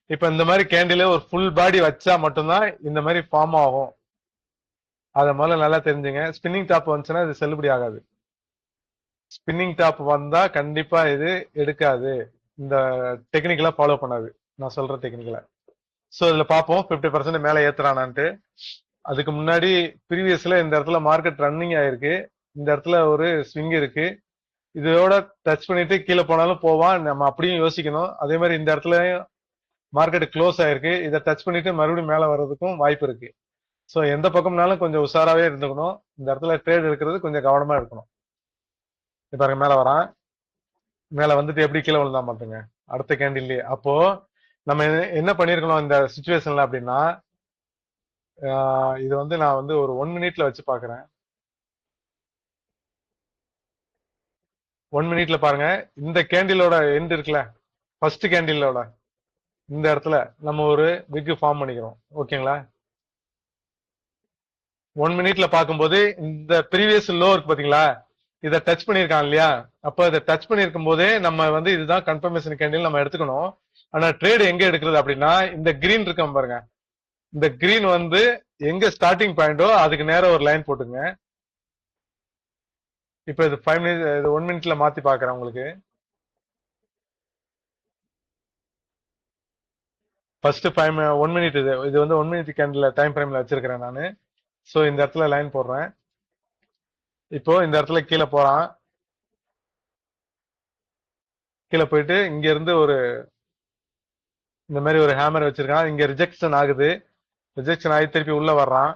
இப்ப இந்த மாதிரி கேண்டில் ஒரு ஃபுல் பாடி வச்சா மட்டும்தான் இந்த மாதிரி ஃபார்ம் ஆகும். அத முதல்ல நல்லா தெரிஞ்சுங்க. ஸ்பின்னிங் டாப் வந்துச்சுன்னா இது செல்லுபடி ஆகாது. ஸ்பின்னிங் டாப் வந்தா கண்டிப்பா இது எடுக்காது. இந்த டெக்னிக்கலா ஃபாலோ பண்ணாது. நான் சொல்ற டெக்னிக்கல. சோ இதுல பாப்போம் 50% மேல ஏத்துறானான்ட்டு. அதுக்கு முன்னாடி ப்ரீவியஸ்ல இந்த இடத்துல மார்க்கெட் ரன்னிங் ஆயிருக்கு. இந்த இடத்துல ஒரு ஸ்விங் இருக்கு. இதோட டச் பண்ணிட்டு கீழே போனாலும் போவான். நம்ம அப்படியும் யோசிக்கணும். அதே மாதிரி இந்த இடத்துல மார்க்கெட் க்ளோஸ் ஆயிருக்கு. இதை டச் பண்ணிட்டு மறுபடியும் மேல வர்றதுக்கும் வாய்ப்பு இருக்கு. சோ எந்த பக்கம்னாலும் கொஞ்சம் உஷாராவே இருந்துக்கணும். இந்த இடத்துல ட்ரேட் எடுக்கிறது கொஞ்சம் கவனமா இருக்கணும். இப்ப பாருங்க மேல வரான். மேல வந்துட்டு எப்படி கீழே விழுந்தா மாட்டுங்க அடுத்த கேண்டில்லே. அப்போ நம்ம என்ன பண்ணிருக்கணும் இந்த சுச்சுவேஷன்ல அப்படின்னா, இது வந்து நான் வந்து ஒரு 1 மினிட்ல வச்சு பாக்குறேன். 1 மினிட்ல பாருங்க. இந்த கேண்டிலோட எண்ட் இருக்குல்ல, ஃபர்ஸ்ட் கேண்டிலோட இந்த இடத்துல நம்ம ஒரு விக் ஃபார்ம் பண்ணிக்கிறோம். ஓகேங்களா? 1 மினிட்ல பார்க்கும்போது இந்த ப்ரீவியஸ் லோ இருக்கு பாத்தீங்களா, இதை டச் பண்ணிருக்கான் இல்லையா? அப்ப இதை டச் பண்ணிருக்கும் போதே நம்ம வந்து இதுதான் கன்ஃபர்மேஷன் கேண்டில் நம்ம எடுத்துக்கணும். ஆனா ட்ரேட் எங்க எடுக்கிறது அப்படின்னா, இந்த கிரீன் இருக்க பாருங்க, இந்த கிரீன் வந்து எங்க ஸ்டார்டிங் பாயிண்டோ அதுக்கு நேரம் ஒரு லைன் போட்டுங்க. இப்ப இது 5 மினிட், இது 1 மினிட்ல மாத்தி பாக்குறேன் உங்களுக்கு. ஃபர்ஸ்ட் 1 மினிட் இது வந்து 1 மினிட் கேண்டில் டைம் ஃப்ரேம்ல வச்சிருக்கிறேன் நானு. சோ இந்த இடத்துல லைன் போடுறேன். இப்போ இந்த இடத்துல கீழே போறான். கீழே போயிட்டு இங்க இருந்து ஒரு இந்த மாதிரி ஒரு ஹேமர் வச்சிருக்கான். இங்க ரிஜெக்ஷன் ஆகுது. ரிஜெக்ஷன் ஆகி திருப்பி உள்ள வர்றான்.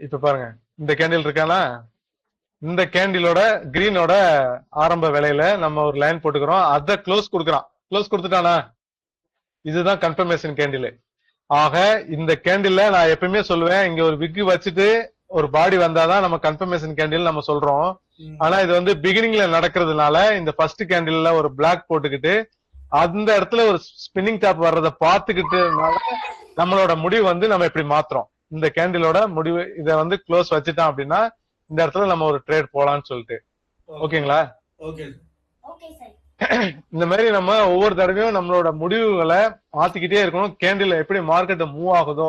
இப்ப பாருங்க இந்த கேண்டில் இருக்கானா, இந்த கேண்டிலோட கிரீனோட ஆரம்ப விலையில நம்ம ஒரு லைன் போட்டுக்கிறோம். அதை க்ளோஸ் கொடுக்குறான். க்ளோஸ் கொடுத்துட்டானா, இதுதான் கன்ஃபர்மேஷன் கேண்டில். ஆக இந்த கேண்டில்ல நான் எப்பயுமே சொல்லுவேன், இங்க ஒரு விக் வச்சுட்டு ஒரு பாடி வந்தாதான் நம்ம கன்ஃபர்மேஷன் கேண்டில் நம்ம சொல்றோம். ஆனா இது வந்து பிகினிங்ல நடக்கிறதுனால இந்த ஃபர்ஸ்ட் கேண்டில்ல ஒரு பிளாக் போட்டுக்கிட்டு அந்த இடத்துல ஒரு ஸ்பின்னிங் டாப் வர்றதை பார்த்துக்கிட்டு நம்மளோட முடிவு வந்து நம்ம இப்படி மாத்துறோம். இந்த கேண்டிலோட முடிவு இதை வந்து க்ளோஸ் வச்சுட்டான் அப்படின்னா இந்த இடத்துல நம்ம ஒரு ட்ரேட் போலான்னு சொல்லிட்டு. ஓகேங்களா? இந்த மாதிரி நம்ம ஒவ்வொரு தடவையும் நம்மளோட முடிவுகளை மாத்திக்கிட்டே இருக்கணும். கேண்டில் எப்படி மார்க்கெட் மூவ் ஆகுதோ,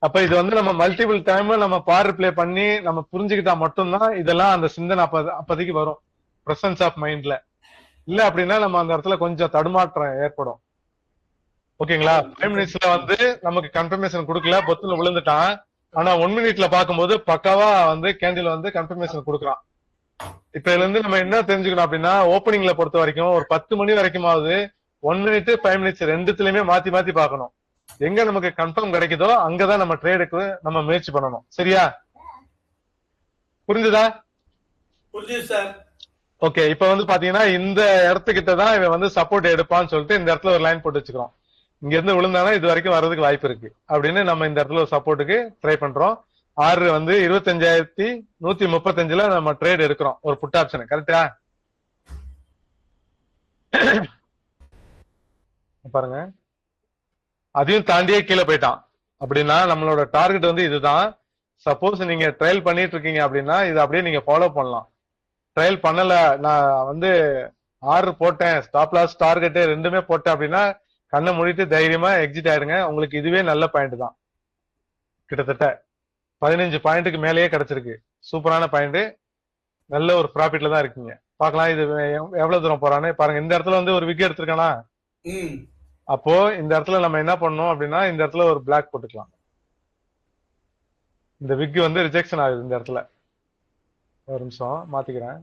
அப்ப இது வந்து நம்ம மல்டிபிள் டைம் நம்ம பார் ரிப்ளே பண்ணி நம்ம புரிஞ்சுக்கிட்டா மட்டும்தான் இதெல்லாம் அந்த சிந்தனை அப்போதைக்கு வரும், பிரசன்ஸ் ஆஃப் மைண்ட்ல. இல்ல அப்படின்னா நம்ம அந்த இடத்துல கொஞ்சம் தடுமாற்றம் ஏற்படும். ஓகேங்களா? 5 மினிட்ஸ்ல வந்து நமக்கு கன்ஃபர்மேஷன் கொடுக்கல, பொத்துல விழுந்துட்டான். ஆனா 1 மினிட்ல பாக்கும்போது பக்காவா வந்து கேண்டில் வந்து கன்ஃபர்மேஷன் கொடுக்குறான். இப்ப இதுல இருந்து நம்ம என்ன தெரிஞ்சுக்கணும் அப்படின்னா, ஓப்பனிங்ல பொறுத்த வரைக்கும் ஒரு 10 மணி வரைக்குமாவது 1 மினிட் 5 மினிட்ஸ் ரெண்டுத்துலயுமே மாத்தி மாத்தி பாக்கணும். எங்க நமக்கு கன்ஃபார்ம் கிடைக்குதோ அங்கதான் நம்ம ட்ரேடுக்கு நம்ம முயற்சி பண்ணணும். சரியா? புரிஞ்சுதா? புரியுது சார். ஓகே. இப்ப வந்து பாத்தீங்கன்னா இந்த இடத்துக்கிட்ட தான் இவன் வந்து சப்போர்ட் எடுப்பான்னு சொல்லிட்டு இந்த இடத்துல ஒரு லைன் போட்டு வச்சுக்கிறோம். இங்க இருந்து விழுந்தானா இது வரைக்கும் வர்றதுக்கு வாய்ப்பு இருக்கு அப்படின்னு நம்ம இந்த இடத்துல ஒரு சப்போர்ட்டுக்கு ட்ரை பண்றோம். ஆறு வந்து 25,135ல நம்ம ட்ரேட் எடுக்கிறோம் ஒரு புட் ஆப்ஷன். கரெக்டா? பாருங்க, அதையும் தாண்டியே கீழே போயிட்டான். அப்படின்னா நம்மளோட டார்கெட் வந்து இதுதான். சப்போஸ் நீங்க ட்ரையல் பண்ணிட்டு இருக்கீங்க அப்படின்னா இது அப்படியே நீங்க ஃபாலோ பண்ணலாம். ட்ரையல் பண்ணல, நான் வந்து ஆர்டர் போட்டேன், ஸ்டாப் லாஸ் டார்கெட் ரெண்டுமே போட்டேன் அப்படின்னா கண்ணை மூடிட்டு தைரியமா எக்ஸிட் ஆயிடுங்க. உங்களுக்கு இதுவே நல்ல பாயிண்ட் தான். கிட்டத்தட்ட 15 பாயிண்ட்டுக்கு மேலேயே கிடைச்சிருக்கு. சூப்பரான பாயிண்ட். நல்ல ஒரு ப்ராஃபிட்ல தான் இருக்கீங்க. பார்க்கலாம் இது எவ்வளவு தூரம் போறான்னு பாருங்க. இந்த இடத்துல வந்து ஒரு விக் எடுத்திருக்கானா, அப்போ இந்த இடத்துல நம்ம என்ன பண்ணணும் அப்படின்னா இந்த இடத்துல ஒரு பிளாக் போட்டுக்கலாம். இந்த விக் வந்து ரிஜெக்ஷன் ஆகுது இந்த இடத்துல. ஒரு நிமிஷம் மாத்திக்கிறேன்.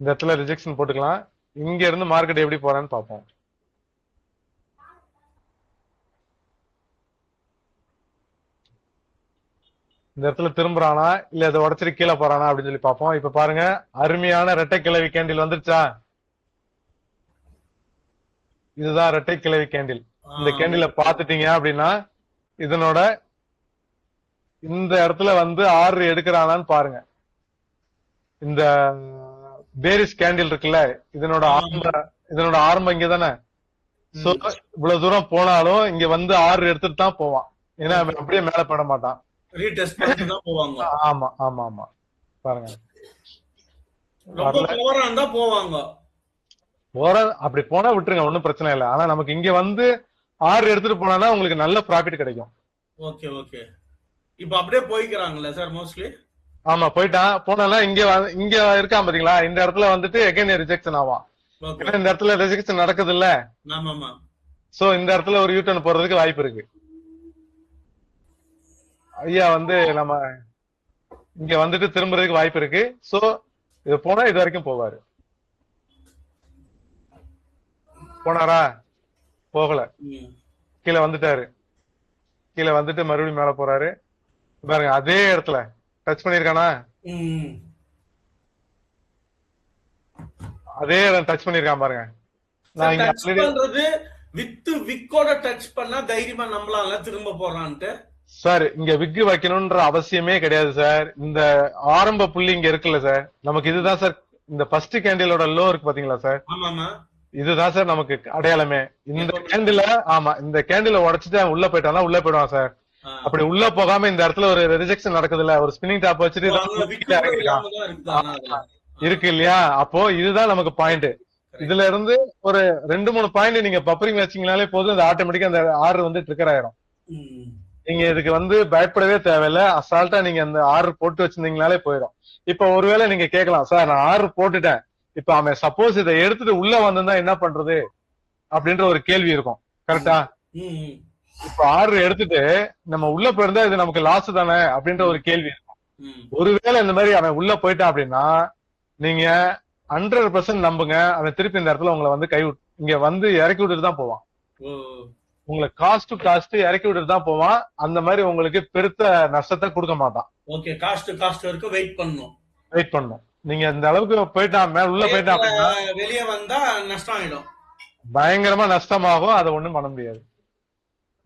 இந்த இடத்துல ரிஜெக்ஷன் போட்டுக்கலாம். இங்க இருந்து மார்க்கெட் எப்படி போறான்னு பார்ப்போம். இந்த இடத்துல திரும்புறானா இல்ல இதை உடச்சிட்டு கீழே போறானா அப்படின்னு சொல்லி பார்ப்போம். இப்ப பாருங்க, அருமையான ரெட்டை கிளவி கேண்டில் வந்துருச்சா? இதுதான் ரெட்டை கிளவி கேண்டில். இந்த கேண்டில பாத்துட்டீங்க அப்படின்னா இதனோட இந்த இடத்துல வந்து ஆறு எடுக்கிறானான்னு பாருங்க. இந்த பேரிஸ் கேண்டில் இருக்குல்ல, இதனோட ஆரம்பம் இங்க தானே. சோ இவ்வளவு தூரம் போனாலும் இங்க வந்து ஆறு எடுத்துட்டு தான் போவான். ஏன்னா அவன் அப்படியே மேல போட மாட்டான். ரீடெஸ்ட் பண்ணிட்டு தான் போவாங்க. ஆமா ஆமா ஆமா பாருங்க ரொம்ப பவரா இருந்தா போவாங்க. போற அப்படி போனா விட்டுருங்க, ஒன்னும் பிரச்சனை இல்லை. ஆனா நமக்கு இங்க வந்து 6 எடுத்துட்டு போனா உங்களுக்கு நல்ல ப்ராஃபிட் கிடைக்கும். Okay okay. இப்ப அப்படியே போய்க்கிறாங்கல்ல சார் மோஸ்ட்லி? ஆமா போயிட்டான். போனா இங்க இருக்கான் பாத்தீங்களா, இந்த இடத்துல வந்துட்டு எகைன் ரிஜெக்ஷன் ஆவான். ஏன்னா இந்த இடத்துல ரிஜெக்ஷன் நடக்குது இல்ல. ஆமாமா. சோ இந்த இடத்துல ஒரு யூட்டர்ன் போறதுக்கு வாய்ப்பு இருக்கு. ஐயா வந்து நம்ம இங்க வந்துட்டு திரும்புறதுக்கு வாய்ப்பு இருக்கு. சோ இது போனா இது வரைக்கும் போவாரு. போனாரா? போகல, கீழே வந்துட்டாரு. கீழே வந்துட்டு மறுபடியும் மேல போறாரு பாருங்க. அதே இடத்துல டச் பண்ணிருக்கானா? அதே இடம் டச் பண்ணிருக்கான் பாருங்க. நான் இங்க பண்றது வித் விக்கோட டச் பண்ணா தைரியமா நம்பலாம்ல திரும்ப போறான்ட்டு. சார் இங்க விக் வைக்கணும்ன்ற அவசியமே கிடையாது சார். இந்த ஆரம்ப புள்ளி இங்க இருக்குல்ல சார், நமக்கு இதுதான் சார். இந்த ஃபர்ஸ்ட் கேண்டிலோட லோ இருக்கு பாத்தீங்களா சார், இதுதான் சார் நமக்கு அடையாளமே. இந்த கேண்டில ஆமா இந்த கேண்டில உடைச்சிட்டு உள்ள போயிட்டானா உள்ள போயிடுவான் சார். அப்படி உள்ள போகாம இந்த இடத்துல ஒரு ரிஜெக்ஷன் நடக்குதுல்ல, ஒரு ஸ்பின்னிங் டாப் வச்சுட்டு இருக்கு இல்லையா, அப்போ இதுதான் நமக்கு பாயிண்ட். இதுல இருந்து ஒரு 2-3 பாயிண்ட் நீங்க பப்பரிங் வச்சீங்கனாலே போதும், இது ஆட்டோமேட்டிக்கா அந்த ஆர்டர் வந்து ட்ரிக்கர் ஆயிரும். நீங்க இதுக்கு வந்து பயப்படவே தேவையில்ல. அசால்ட்டா நீங்க அந்த ஆர்டர் போட்டு வச்சிருந்தீங்கனாலே போயிடும். இப்ப ஒருவேளை நீங்க கேட்கலாம், சார் நான் ஆர்டர் போட்டுட்டேன், இப்ப அவன் சப்போஸ் இதை எடுத்துட்டு உள்ள வந்திருந்தா என்ன பண்றது அப்படின்ற ஒரு கேள்வி இருக்கும். கரெக்டா? இப்ப ஆர்டர் எடுத்துட்டு நம்ம உள்ள போயிருந்தா இது நமக்கு லாஸ் தானே அப்படின்ற ஒரு கேள்வி இருக்கும். ஒருவேளை இந்த மாதிரி அவன் உள்ள போயிட்டான் அப்படின்னா நீங்க 100% நம்புங்க, அவன் திருப்பி இந்த இடத்துல உங்களை வந்து இங்க வந்து இறக்கி விட்டுட்டு தான் போவான். உங்களை காஸ்ட் இறக்கி விட்டுட்டு தான் போவான். அந்த மாதிரி உங்களுக்கு பெருத்த நஷ்டத்தை கொடுக்க மாட்டான். ஓகே, காஸ்ட் வரைக்கும் வெயிட் பண்ணணும். நீங்க இந்த அளவுக்கு போயிட்டான் மேல உள்ள போயிட்டான் அப்படின்னா வெளியே வந்தா நஷ்டம் ஆயிடும், பயங்கரமா நஷ்டமாகும். அதை ஒண்ணும் பண்ண முடியாது.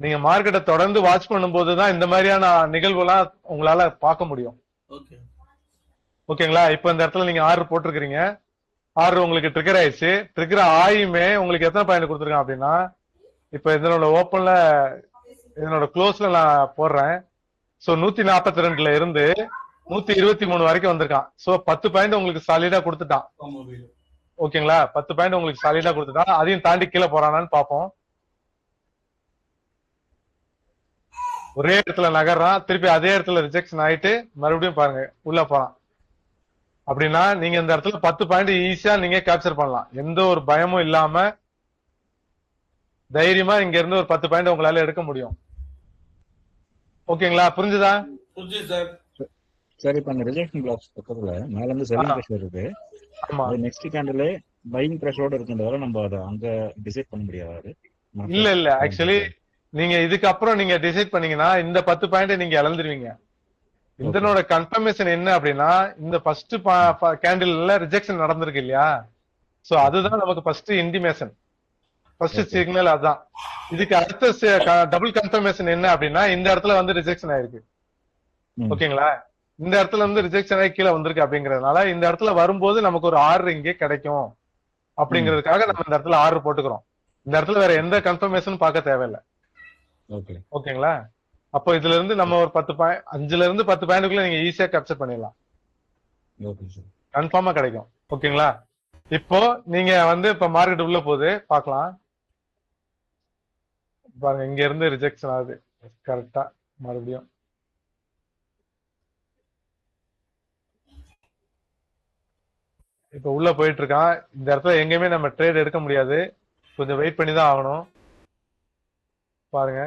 நீங்க மார்க்கெட்டை தொடர்ந்து வாட்ச் பண்ணும் போதுதான் இந்த மாதிரியான நிகழ்வுலாம் உங்களால பார்க்க முடியும். ஓகேங்களா? இப்ப இந்த இடத்துல நீங்க ஆர்டர் போட்டிருக்கீங்க, ஆர்டர் உங்களுக்கு ட்ரிகர் ஆயிடுச்சு. ட்ரிகர் ஆயுமே உங்களுக்கு எத்தனை பாயிண்ட் கொடுத்துருக்கேன் அப்படின்னா, இப்ப இதனோட ஓப்பன்ல இதனோட க்ளோஸ்ல நான் போடுறேன். சோ 142ல இருந்து 123 வரைக்கும் வந்திருக்கான். சோ 10 பாயிண்ட் உங்களுக்கு சாலிடா கொடுத்துட்டான். ஓகேங்களா? 10 பாயிண்ட் உங்களுக்கு சாலிடா கொடுத்துட்டான். அதையும் தாண்டி கீழே போறானான்னு பாப்போம். ஒரே இடத்துல நகர்றான், திருப்பி அதே இடத்துல ரிஜெக்ஷன் ஆயிட்டு மறுபடியும் பாருங்க உள்ள போறான். அப்படின்னா நீங்க இந்த இடத்துல 10 பாயிண்ட் ஈஸியா நீங்க கேப்சர் பண்ணலாம், எந்த ஒரு பயமும் இல்லாம தைரியமா இங்க இருந்து ஒரு 10 பாயிண்ட் உங்களால எடுக்க முடியும். ஓகேங்களா? புரிஞ்சுதா? சரி, இப்ப அந்த ரிஜெக்ஷன் பிளாக்ஸ் பக்கத்துல மேல இருந்து செல்லிங் பிரஷர் இருக்கு. ஆமா, அது நெக்ஸ்ட் கேண்டிலே பையிங் பிரஷரோட இருக்குன்றதால நம்ம அதை அங்க டிசைட் பண்ண முடியாது. இல்ல ஆக்சுவலி நீங்க இதுக்கு அப்புறம் நீங்க டிசைட் பண்ணீங்கன்னா இந்த 10 பாயிண்ட் நீங்க இழந்துருவீங்க. இதனோட கன்ஃபர்மேஷன் என்ன அப்படின்னா, இந்த ஃபர்ஸ்ட் கேண்டில்ல ரிஜெக்ஷன் நடந்திருக்கு இல்லையா, சோ அதுதான் நமக்கு ஃபர்ஸ்ட் இன்டிமேஷன், ஃபர்ஸ்ட் சிக்னல். அதுதான் இதுக்கு அடுத்த டபுள் கன்ஃபர்மேஷன் என்ன அப்படின்னா, இந்த இடத்துல வந்து ரிஜெக்ஷன் ஆயிருக்கு. ஓகேங்களா? இந்த இடத்துல வந்து ரிஜெக்ஷன் ஆகி கீழே வந்திருக்கு அப்படிங்கறதுனால இந்த இடத்துல வரும்போது நமக்கு ஒரு ஆர்டர் இங்கே கிடைக்கும் அப்படிங்கிறதுக்காக நம்ம இந்த இடத்துல ஆர்டர் போட்டுக்கிறோம். இந்த இடத்துல வேற எந்த கன்ஃபர்மேஷன் பார்க்க தேவையில்லை. ஓகேங்களா? அப்போ இதுல இருந்து நம்ம ஒரு 5ல இருந்து 10 பாயிண்ட்குள்ள நீங்க ஈஸியா கேப்சர் பண்ணிடலாம், கன்ஃபார்மா கிடைக்கும். ஓகேங்களா? இப்போ நீங்க வந்து இப்ப மார்க்கெட் உள்ள போகுது பார்க்கலாம். பாருங்க இங்க இருந்து ரிஜெக்ஷன் ஆகுது கரெக்டா. மறுபடியும் இப்ப உள்ள போயிட்டு இருக்கான். இந்த இடத்துல எங்கேயுமே நம்ம ட்ரேட் எடுக்க முடியாது, கொஞ்சம் வெயிட் பண்ணி தான் ஆகணும். பாருங்க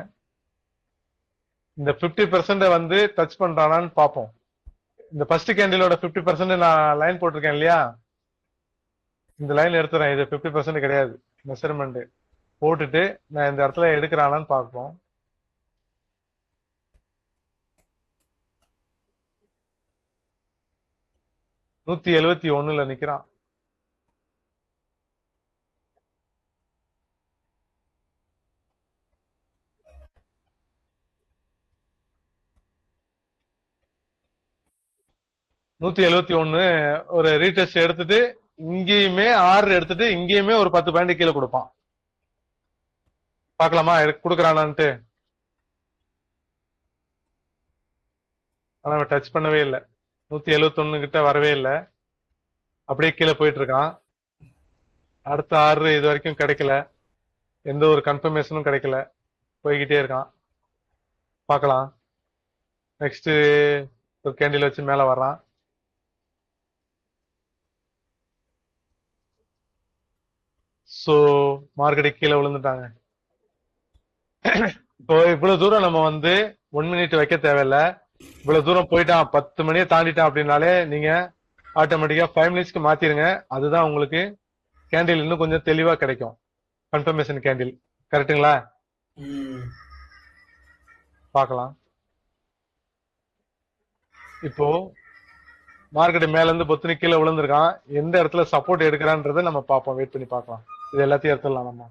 இந்த 50% வந்து டச் பண்றானான்னு பாப்போம். இந்த ஃபர்ஸ்ட் கேண்டிலோட 50% நான் லைன் போட்டிருக்கேன் இல்லையா, இந்த லைன் எடுத்துறேன். இது 50% கிடையாது, மெஷர்மெண்ட் போட்டுட்டு நான் இந்த இடத்துல எடுக்கிறானான்னு பார்ப்போம். $171 நிக்கிறான். $171 ஒரு ரீடெஸ்ட் எடுத்துட்டு இங்கேயுமே ஆர்டர் எடுத்துட்டு இங்கேயுமே ஒரு 10 பாயிண்ட் கீழே கொடுப்பான். பாக்கலாமா கொடுக்கறானான்ட்டு? ஆனா அவன் டச் பண்ணவே இல்லை. 171 கிட்ட வரவே இல்லை. அப்படியே கீழே போயிட்டு இருக்கான். அடுத்த ஆர்டர் இது வரைக்கும் கிடைக்கல, எந்த ஒரு கன்ஃபர்மேஷனும் கிடைக்கல, போய்கிட்டே இருக்கான். பார்க்கலாம். நெக்ஸ்ட் ஒரு கேண்டில் வச்சு மேல வர்றான். சோ மார்க்கெட் கீழே விழுந்துட்டாங்க. இப்போ இவ்வளவு தூரம் நம்ம வந்து 1 மினிட் வைக்க தேவையில்ல. இவ்வளவு தூரம் போயிட்டான், 10 மணியை தாண்டிட்டான் அப்படின்னாலே நீங்க ஆட்டோமேட்டிக்கா 5 மினிட்ஸ்க்கு மாத்திருங்க. அதுதான் உங்களுக்கு கேண்டில் இன்னும் கொஞ்சம் தெளிவா கிடைக்கும். கன்ஃபர்மேஷன் கேண்டில் கரெக்டுங்களா? பார்க்கலாம். இப்போ மார்க்கெட் மேல இருந்து பொத்துனி கீழே விழுந்திருக்கான். எந்த இடத்துல சப்போர்ட் எடுக்கிறான்றதை நம்ம பார்ப்போம். வெயிட் பண்ணி பார்க்கலாம். இது எல்லாத்தையும் எடுத்துடலாம் நம்ம.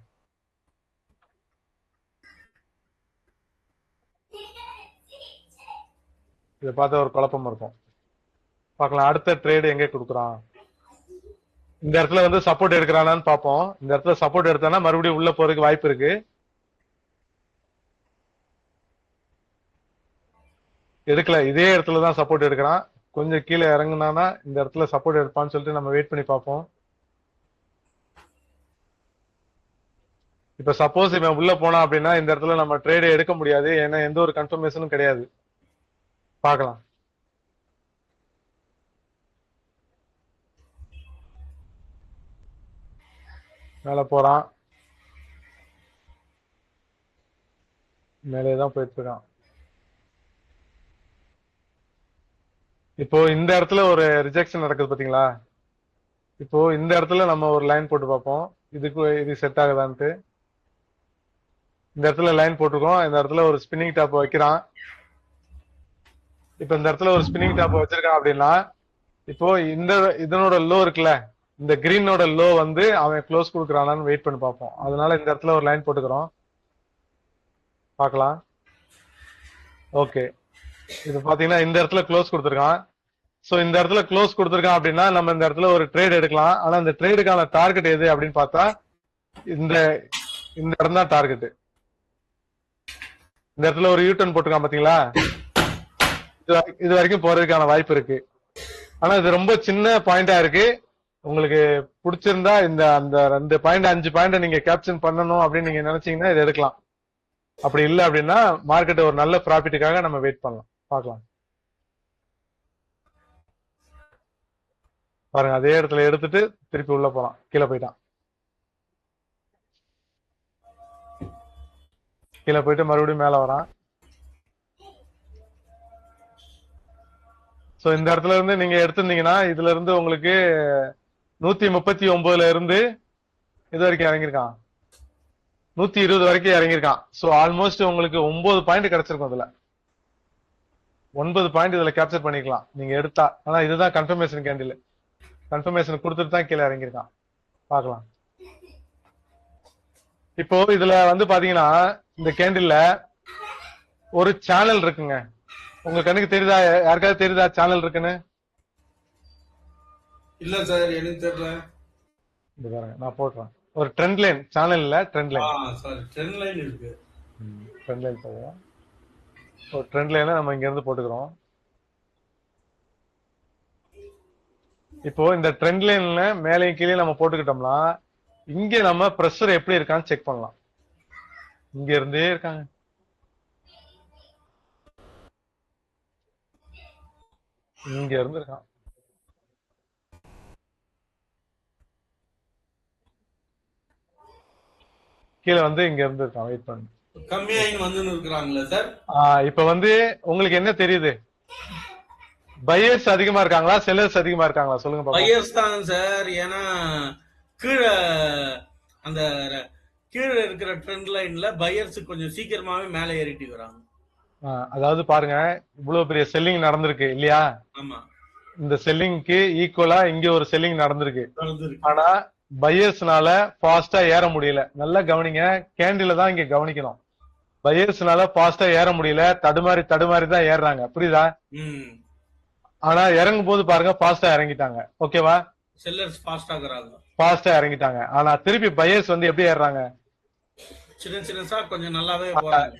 இதை பார்த்தா ஒரு குழப்பம் இருக்கும். பார்க்கலாம் அடுத்த ட்ரேடு எங்க கொடுக்குறான். இந்த இடத்துல வந்து சப்போர்ட் எடுக்கிறானான்னு பார்ப்போம். இந்த இடத்துல சப்போர்ட் எடுத்தானா மறுபடியும் உள்ள போறதுக்கு வாய்ப்பு இருக்கு. எடுக்கல, இதே இடத்துல தான் சப்போர்ட் எடுக்கிறான். கொஞ்சம் கீழே இறங்குனானா இந்த இடத்துல சப்போர்ட் எடுப்பான்னு சொல்லிட்டு நம்ம வெயிட் பண்ணி பார்ப்போம். இப்ப சப்போஸ் இவன் உள்ள போனா அப்படின்னா இந்த இடத்துல நம்ம ட்ரேடே எடுக்க முடியாது. ஏன்னா எந்த ஒரு கன்ஃபர்மேஷனும் கிடையாது. பார்க்கலாம். மேல போறான், மேலேதான் போயிட்டு இருக்கான். இப்போ இந்த இடத்துல ஒரு ரிஜெக்ஷன் நடக்குது பாத்தீங்களா? இப்போ இந்த இடத்துல நம்ம ஒரு லைன் போட்டு பார்ப்போம், இது செட் ஆகுதான்ட்டு. இந்த இடத்துல லைன் போட்டிருக்கோம். இந்த இடத்துல ஒரு ஸ்பின்னிங் டாப் வைக்கிறான். இப்ப இந்த இடத்துல ஒரு ஸ்பின்னிங் டாப் வச்சிருக்கான் அப்படின்னா இப்போ இதனோட லோ இருக்குல்ல, இந்த கிரீனோட லோ வந்து அவன் க்ளோஸ் கொடுக்குறானான்னு வெயிட் பண்ணி பார்ப்போம். அதனால இந்த இடத்துல ஒரு லைன் போட்டுக்கிறோம். பார்க்கலாம். ஓகே, இது பாத்தீங்கன்னா இந்த இடத்துல க்ளோஸ் கொடுத்துருக்கான். சோ இந்த இடத்துல க்ளோஸ் கொடுத்துருக்கான் அப்படின்னா நம்ம இந்த இடத்துல ஒரு ட்ரேட் எடுக்கலாம். ஆனா இந்த ட்ரேடுக்கான டார்கெட் எது அப்படின்னு பார்த்தா இந்த இடம் தான் டார்கெட். இந்த இடத்துல ஒரு யூட்டர்ன் போட்டிருக்கான் பாத்தீங்களா? இது வரைக்கும் போறதுக்கான வாய்ப்பு இருக்கு. ஆனா இது ரொம்ப சின்ன பாயிண்டா இருக்கு. உங்களுக்கு பிடிச்சிருந்தா அந்த 2 பாயிண்ட் 5 பாயிண்ட் நீங்க கேப்சர் பண்ணணும் அப்படின்னு நீங்க நினைச்சீங்கன்னா இதை எடுக்கலாம். அப்படி இல்லை அப்படின்னா மார்க்கெட் ஒரு நல்ல ப்ராஃபிட்டுக்காக நம்ம வெயிட் பண்ணலாம். பார்க்கலாம். பாருங்க, அதே இடத்துல எடுத்துட்டு திருப்பி உள்ள போறான், கீழே போயிட்டான். கீழே போயிட்டு மறுபடியும் மேல வரான். சோ இந்த இடத்துல இருந்து நீங்க எடுத்திருந்தீங்கன்னா இதுல இருந்து உங்களுக்கு 139 இருந்து இது வரைக்கும் இறங்கியிருக்கான், 120 வரைக்கும் இறங்கியிருக்கான். சோ ஆல்மோஸ்ட் உங்களுக்கு 9 பாயிண்ட் கிடைச்சிருக்கும். இதுல 9 பாயிண்ட் இதுல கேப்சர் பண்ணிக்கலாம் நீங்க எடுத்தா. ஆனா இதுதான் கன்ஃபர்மேஷன் கேண்டில். கன்ஃபர்மேஷன் கொடுத்துட்டு தான் கீழே இறங்கியிருக்கான். பார்க்கலாம். இப்போ இதுல வந்து பாத்தீங்கன்னா இந்த கேண்டில்ல ஒரு சேனல் இருக்குங்க. உங்க கண்ணுக்கு தெரியுதா? யாருக்காவது தெரியுதா சேனல் இருக்குன்னு? இல்ல சார், எனக்கு தெரியல. இது பாருங்க, நான் போடுறேன். ஒரு ட்ரெண்ட் லைன், சேனல் இல்ல, trend line. Sir trend line இருக்கு. ட்ரெண்ட் லைன் போடுங்க. ஒரு ட்ரெண்ட் லைனை நம்ம இங்க இருந்து போட்டுக்கிறோம். இப்போ இந்த ட்ரெண்ட் லைன்ல மேலையும் கீழே நம்ம போட்டுக்கிட்டோம்னா இங்க நம்ம பிரஷர் எப்படி இருக்கான்னு செக் பண்ணலாம். இங்க இருந்தே இருக்காங்க. இங்க இருந்து இருக்கான். கீழே வந்து இங்க இருந்து இருக்கான். வெயிட் பண்ணு. கம்மியாகி வந்து இருக்கிறாங்களா சார்? இப்ப வந்து உங்களுக்கு என்ன தெரியுது? பையர்ஸ் அதிகமா இருக்காங்களா, செல்லர்ஸ் அதிகமா இருக்காங்களா? சொல்லுங்க பாப்போம். பையர்ஸ் தான் சார். ஏன்னா கீழே அந்த கீழே இருக்கிற ட்ரெண்ட் லைன்ல பையர்ஸ் கொஞ்சம் சீக்கிரமாவே மேலே ஏறிட்டு வராங்க. அதாவது பாருங்க, இவ்வளவு பெரிய செல்லிங் நடந்திருக்கு இல்லையா? ஆமா. இந்த செல்லிங்க்கு ஈக்குவலா இங்க ஒரு செல்லிங் நடந்திருக்கு. ஆனா பையர்ஸ்னால ஃபாஸ்டா ஏற முடியல. நல்லா கவனிங்க, கேண்டில தான் இங்க கவனிக்கணும். பையர்ஸ்னால ஃபாஸ்டா ஏற முடியல, தடுமாறி தான் ஏறுறாங்க. புரியுதா? ஆனா இறங்கும் போது பாருங்க ஃபாஸ்டா இறங்கிட்டாங்க. ஓகேவா? செல்லர்ஸ் ஃபாஸ்டா இறங்கிட்டாங்க. ஆனா திருப்பி பையர்ஸ் வந்து எப்படி ஏறுறாங்க? சின்ன சின்னதா கொஞ்சம் நல்லாவே போறாங்க.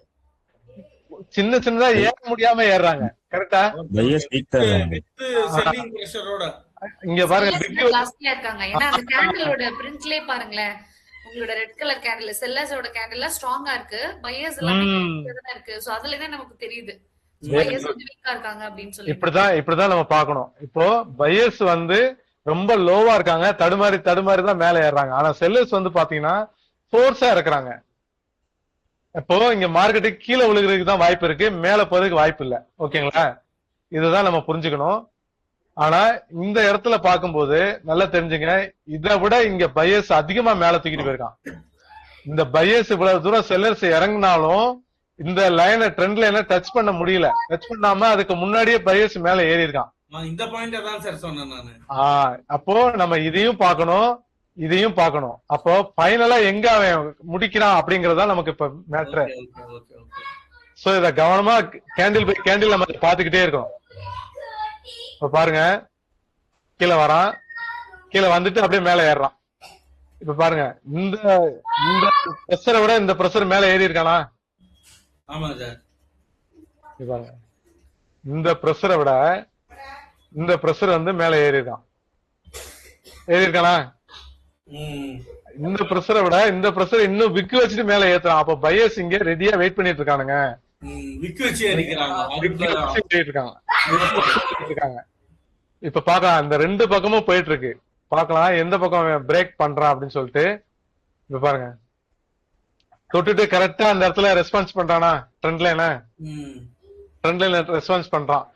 சின்னதா ஏற முடியாம ஏறுறாங்க. கரெக்டா? பையர்ஸ் வீக் தான் இருக்காங்க. செல்லிங் பிரஷரோட இங்க பாருங்க செல்லர்ஸ் big ஜாஸ்தியா இருக்காங்க. ஏன்னா அந்த கேண்டிலோட பிரிண்ட்லயே பாருங்களேன், உங்களோட ரெட் கலர் கேண்டில் செல்லர்ஸோட கேண்டில் ஸ்ட்ராங்கா இருக்கு, பையர்ஸ் எல்லாமே தான் இருக்கு. சோ அதுல தான் நமக்கு தெரியுது பையர்ஸ் வந்து வீக்கா இருக்காங்க அப்படின்னு சொல்லி. இப்படிதான் நம்ம பார்க்கணும். இப்போ பையர்ஸ் வந்து ரொம்ப லோவா இருக்காங்க, தடுமாறி தான் மேல ஏறாங்க. ஆனா செல்லர்ஸ் வந்து பாத்தீங்கன்னா ஃபோர்ஸா இருக்கிறாங்க. இப்போ இங்க மார்க்கெட்டுக்கு கீழே விழுகிறதுக்கு தான் வாய்ப்பு இருக்கு, மேல போறதுக்கு வாய்ப்பு இல்ல. ஓகேங்களா? இதுதான் நம்ம புரிஞ்சுக்கணும். ஆனா இந்த இடத்துல பார்க்கும்போது நல்லா தெரிஞ்சுங்க, இதை விட இங்க பையர்ஸ் அதிகமா மேல தூக்கிட்டு போயிருக்கான். இந்த பையர்ஸ் இவ்வளவு தூரம் செல்லர்ஸ் இறங்கினாலும் இந்த லைனை ட்ரெண்ட் லைனை டச் பண்ண முடியல. டச் பண்ணாம அதுக்கு முன்னாடியே பையர்ஸ் மேல ஏறி இருக்கான். இந்த பாயிண்ட் தான் சார் சொன்னேன் நானு. அப்போ நம்ம இதையும் பார்க்கணும், இதையும் பார்க்கணும். அப்போ ஃபைனலா எங்க அவன் முடிக்கிறான் அப்படிங்கறதா நமக்கு இப்ப மேட்ரு. சோ இத கவனமா கேண்டில் பை கேண்டில் நம்ம பாத்துக்கிட்டே இருக்கோம். இப்ப பாருங்க, கீழே வரான், கீழே வந்துட்டு அப்படியே மேல ஏறான். இப்ப பாருங்க, இந்த பிரஷரை விட இந்த பிரஷர் மேல ஏறி இருக்கானா? ஆமா சார். பாருங்க, இந்த பிரஷரை விட இந்த பிரஷர் வந்து மேல ஏறி இருக்கான். ஏறி இருக்கானா? இந்த பிரஷரை விட இந்த பிரஷர் இன்னும் விக்கு வச்சுட்டு மேல ஏத்துறான். அப்ப பையர்ஸ் இங்க ரெடியா வெயிட் பண்ணிட்டு இருக்கானுங்க. இப்ப பாக்கலாம், இந்த ரெண்டு பக்கமும் போயிட்டு இருக்கு. பாக்கலாம் எந்த பக்கம் பிரேக் பண்றான் அப்படின்னு சொல்லிட்டு. இப்ப பாருங்க, தொட்டுட்டு கரெக்டா அந்த இடத்துல ரெஸ்பான்ஸ் பண்றானா? ட்ரெண்ட் லைன் ரெஸ்பான்ஸ் பண்றான்.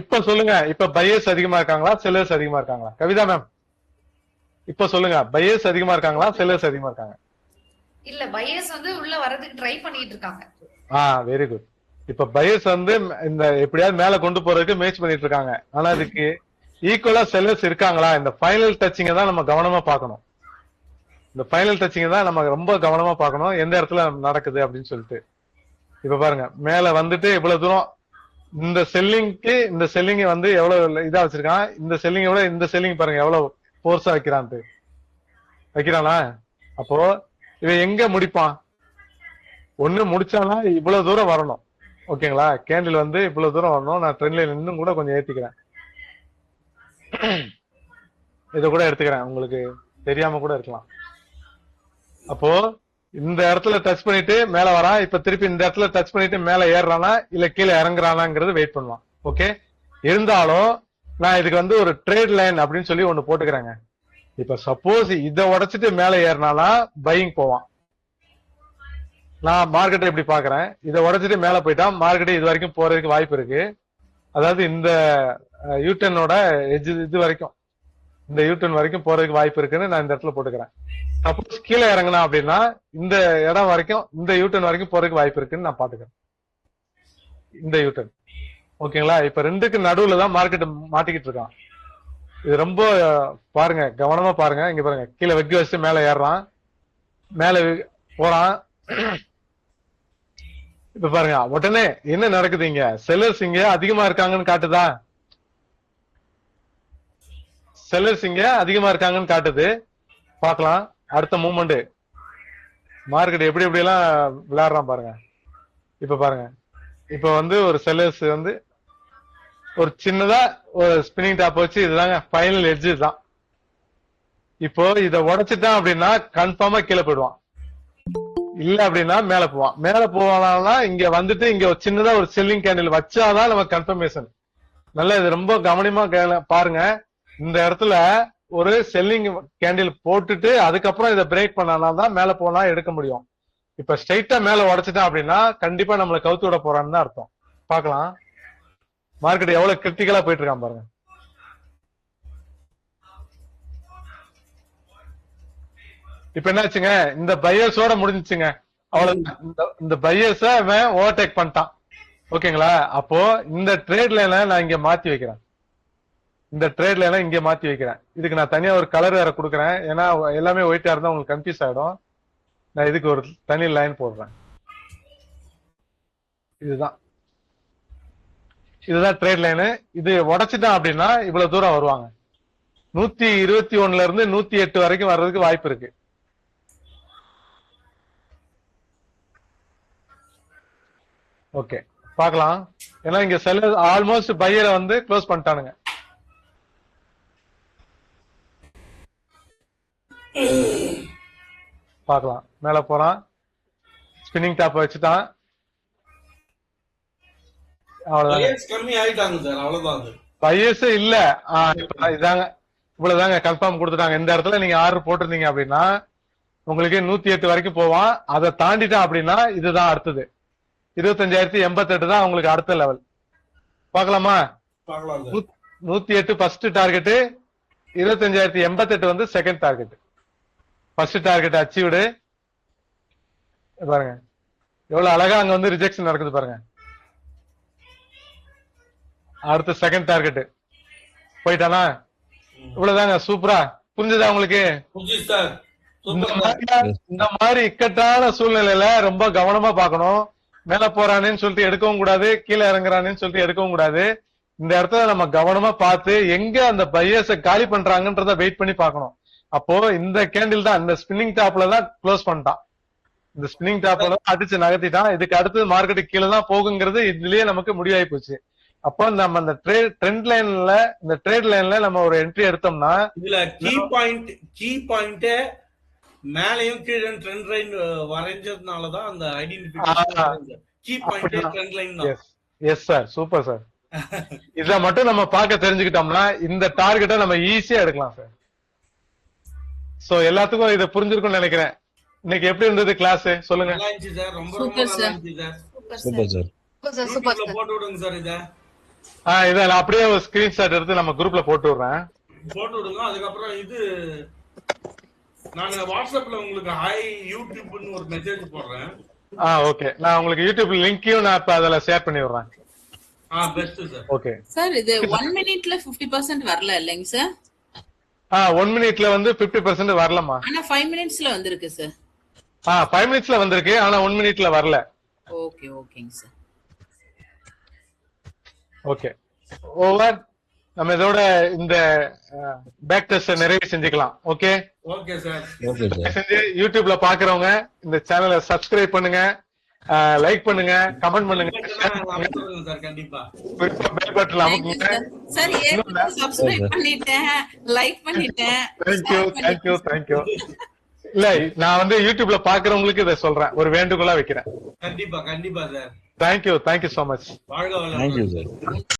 இப்ப சொல்லுங்க, இப்ப பையர்ஸ் அதிகமா இருக்காங்களா செல்லர்ஸ் அதிகமா இருக்காங்களா? கவிதா மேம் இப்ப சொல்லுங்க, பையர்ஸ் அதிகமா இருக்காங்களா செல்லர்ஸ் அதிகமா இருக்காங்க? இல்ல, பையர்ஸ் வந்து உள்ள வரதுக்கு ட்ரை பண்ணிட்டு இருக்காங்க. Very good. இப்ப பையர்ஸ் வந்து இந்த எப்படியாவது மேல கொண்டு போறதுக்கு முயற்சி பண்ணிட்டு இருக்காங்க. ஆனா அதுக்கு ஈக்குவலா செல்லர்ஸ் இருக்காங்களா? இந்த ஃபைனல் டச்சிங்க தான் நம்ம கவனமா பார்க்கணும். இந்த ஃபைனல் டச்சிங்க தான் நம்ம ரொம்ப கவனமா பார்க்கணும், எந்த இடத்துல நடக்குது அப்படின்னு சொல்லிட்டு. இப்ப பாருங்க, மேல வந்துட்டு இவ்வளவு தூரம் இந்த செல்லிங் வந்து எவ்வளவு இதா வச்சிருக்கான். இந்த செல்லிங்கை விட இந்த செல்லிங் பாருங்க எவ்வளவு போர்ஸா வைக்கிறானா? அப்போ இவன் எங்க முடிப்பான்? ஒண்ணு முடிச்சானா இவ்வளவு தூரம் வரணும். ஓகேங்களா? கேண்டில் வந்து இவ்வளவு தூரம் வரணும். நான் ட்ரெண்ட் லைன் இன்னும் கூட கொஞ்சம் ஏத்திக்கிறேன், இதை கூட எடுத்துக்கிறேன், உங்களுக்கு தெரியாம கூட இருக்கலாம். அப்போ இந்த இடத்துல டச் பண்ணிட்டு மேல வரான். இப்ப திருப்பி இந்த இடத்துல டச் பண்ணிட்டு மேல ஏறானா இல்ல கீழே இறங்குறானாங்கிறது வெயிட் பண்ணுவான். ஓகே, இருந்தாலும் நான் இதுக்கு வந்து ஒரு ட்ரேட் லைன் அப்படின்னு சொல்லி ஒண்ணு போட்டுக்கிறேங்க. இப்ப சப்போஸ் இதை உடைச்சிட்டு மேல ஏறினானா பையிங் போவான். நான் மார்க்கெட்டை எப்படி பாக்குறேன், இதை உடைச்சிட்டு மேல போயிட்டா மார்க்கெட் இது வரைக்கும் போறதுக்கு வாய்ப்பு இருக்கு. அதாவது இந்த யூட்டனோட எஜ் இது வரைக்கும், இந்த யூட்டன் வரைக்கும் போறதுக்கு வாய்ப்பு இருக்குன்னு நான் இந்த இடத்துல போட்டுக்கிறேன். சப்போஸ் கீழே இறங்கினா அப்படின்னா இந்த இடம் வரைக்கும், இந்த யூட்டன் வரைக்கும் போறதுக்கு வாய்ப்பு இருக்குன்னு நான் பாத்துக்கிறேன், இந்த யூட்டன். ஓகேங்களா? இப்ப ரெண்டுக்கு நடுவுல தான் மார்க்கெட் மாட்டிக்கிட்டு இருக்கான். இது ரொம்ப பாருங்க, கவனமா பாருங்க. இங்க பாருங்க, கீழே வெக்கி வச்சு மேல ஏறான், மேல போறான். இப்ப பாருங்க, உடனே என்ன நடக்குது? இங்க செல்லர்ஸ் இங்க அதிகமா இருக்காங்கன்னு காட்டுதா? செல்லர்ஸ் இங்க அதிகமா இருக்காங்கன்னு காட்டுது. பாக்கலாம் அடுத்த மூவ்மெண்ட் மார்க்கெட் எப்படி எல்லாம் விளையாடுறான் பாருங்க. இப்ப பாருங்க, இப்ப வந்து ஒரு செல்லர்ஸ் வந்து ஒரு சின்னதா ஒரு ஸ்பின்னிங் டாப் வச்சு, இதுதாங்க ஃபைனல் எட்ஜ் தான். இப்போ இதை உடைச்சிட்டான் அப்படின்னா கன்ஃபார்மா கீழே போயிடுவான், இல்ல அப்படின்னா மேல போவான். மேல போவானா இங்க வந்துட்டு இங்க ஒரு சின்னதா ஒரு செல்லிங் கேண்டில் வச்சாதான் நமக்கு கன்ஃபர்மேஷன். நல்லா இது ரொம்ப கவனமா பாருங்க. இந்த இடத்துல ஒரு செல்லிங் கேண்டில் போட்டுட்டு அதுக்கப்புறம் இதை பிரேக் பண்ணாதான் மேல போனா எடுக்க முடியும். இப்ப ஸ்ட்ரைட்டா மேல உடைச்சிட்டான் அப்படின்னா கண்டிப்பா நம்மளை கவுத்து விட போறான்னு தான் அர்த்தம். பாக்கலாம் மார்க்கெட் எவ்வளவு கிரிட்டிக்கலா போயிட்டு இருக்கான் பாருங்க. இப்ப என்னாச்சுங்க, இந்த பையர்ஸோட முடிஞ்சுச்சுங்க, அவ்வளவு. இந்த பையர்ஸ அவன் ஓவர்டேக் பண்ணிட்டான். ஓகேங்களா? அப்போ இந்த ட்ரேட் லைனை நான் இங்க மாத்தி வைக்கிறேன், இந்த ட்ரேட் லைனை இங்க மாத்தி வைக்கிறேன். இதுக்கு நான் தனியா ஒரு கலர் வேற கொடுக்குறேன், ஏன்னா எல்லாமே ஒயிட்டா இருந்தா உங்களுக்கு கன்ஃபியூஸ் ஆயிடும். நான் இதுக்கு ஒரு தனி லைன் போடுறேன். இதுதான் ட்ரேட் லைனு. இது உடைச்சிட்டான் அப்படின்னா இவ்வளவு தூரம் வருவாங்க. 121 இருந்து 108 வரைக்கும் வர்றதுக்கு வாய்ப்பு இருக்கு. ஓகே, பார்க்கலாம். ஏன்னா இங்க செல்லர் ஆல்மோஸ்ட் பையரை வந்து க்ளோஸ் பண்ணிட்டானுங்க. பார்க்கலாம். மேல போறான், ஸ்பின்னிங் டாப் வச்சுட்டான். அவ்வளவுதான், பையர்ஸ் கம்மி ஆயிட்டாங்க சார், அவ்வளவுதான் அது. பையர்ஸ் இல்ல. இதாங்க, இவ்வளவுதாங்க கன்ஃபார்ம் கொடுத்துட்டாங்க. இந்த இடத்துல நீங்க ஆர்டர் போட்டிருந்தீங்க அப்படின்னா உங்களுக்கு 108 வரைக்கும் போவான். அதை தாண்டிட்டான் அப்படின்னா இதுதான் அடுத்தது. 25,088 தான் உங்களுக்கு அடுத்த லெவல். பாக்கலாமா? பார்க்கலாம் சார். 108 ஃபர்ஸ்ட் டார்கெட், 25,088 வந்து second target. First target achieved. பாருங்க எவ்வளவு அழகா அங்க வந்து ரிஜெக்ஷன் நடக்குது பாருங்க. அடுத்த செகண்ட் டார்கெட் போயிட்டானா? இவ்வளவுதாங்க. சூப்பரா புரிஞ்சுதா உங்களுக்கு? புரிஞ்சுது சார். இந்த மாதிரி இக்கட்டான சூழ்நிலையில ரொம்ப கவனமா பாக்கணும். மேல போறானேன்னு சொல்லிட்டு எடுக்கவும் கூடாது, கீழே இறங்குறானேன்னு சொல்லிட்டு எடுக்கவும் கூடாது. இந்த இடத்துல நம்ம கவனமா பார்த்து எங்க அந்த பையர்ஸ காலி பண்றாங்கன்றத வெயிட் பண்ணி பார்க்கணும். அப்போ இந்த கேண்டில் தான், இந்த ஸ்பின்னிங் டாப்ல தான் க்ளோஸ் பண்ணிட்டான். இந்த ஸ்பின்னிங் டாப்ல தான் அடிச்சு நகர்த்திட்டான். இதுக்கு அடுத்து மார்க்கெட் கீழே தான் போகுங்கிறது இதுலயே நமக்கு முடிவாகி போச்சு. அப்போ நம்ம அந்த ட்ரெண்ட் லைன்ல, இந்த ட்ரேட் லைன்ல நம்ம ஒரு என்ட்ரி எடுத்தோம்னா இதுல கீ பாயிண்ட் மேலையும் கீழே ட்ரெண்ட் லைன் வரைஞ்சதுனாலதான் அந்த identification key point trend line தான். Yes sir, super sir. இத மட்டும் நம்ம பார்க்க தெரிஞ்சுக்கிட்டோம்னா இந்த டார்கெட்டை நம்ம ஈஸியா எடுக்கலாம் சார். சோ எல்லாத்துக்கும் இதை புரிஞ்சிருக்கும்னு நினைக்கிறேன். இன்னைக்கு எப்படி இருந்தது கிளாஸ் சொல்லுங்க? நல்லா இருந்துச்சு சார், ரொம்ப ரொம்ப நல்லா இருந்துச்சு சார். Super sir. யூடியூப்ல போட்டு விடுங்க சார். இத நான் அப்படியே ஒரு ஸ்கிரீன்ஷாட் எடுத்து நம்ம குரூப்ல போட்டு விடுறேன். போட்டு விடுங்க. அதுக்கப்புறம் இது நாங்க வாட்ஸ்அப்ல உங்களுக்கு ஹாய் யூடியூப்னு ஒரு மெசேஜ் போடுறேன். ஓகே, நான் உங்களுக்கு யூடியூப் லிங்கையும் நான் இப்ப அதுல ஷேர் பண்ணி விடுறேன். Best sir. ஓகே சார், இது 1 மினிட்ல 50% வரல இல்லைங்க சார்? 1 மினிட்ல வந்து 50% வரலமா? ஆனா 5 மினிட்ஸ்ல வந்திருக்கு சார். 5 மினிட்ஸ்ல வந்திருக்கு, ஆனா 1 மினிட்ல வரல. ஓகே, ஓகேங்க சார். Okay, over. நம்ம இதோட இந்த பேக் டெஸ்ட் நிறைய செஞ்சுக்கலாம். Okay okay sir. Okay sir. செஞ்சு யூடியூப்ல பாக்குறவங்க இந்த சேனலை சப்ஸ்கிரைப் பண்ணுங்க, லைக் பண்ணுங்க, கமெண்ட் பண்ணுங்க சார். கண்டிப்பா பெல் பட்டன் அமுக்குங்க. சார், ஏற்கனவே சப்ஸ்கிரைப் பண்ணிட்டேன், லைக் பண்ணிட்டேன். தேங்க்யூ. இல்ல, நான் வந்து யூடியூப்ல பாக்குறவங்களுக்கு இதை சொல்றேன், ஒரு வேண்டுகோளா வைக்கிறேன். கண்டிப்பா சார். Thank you so much. வாழ்க வளமுடன். Thank you sir.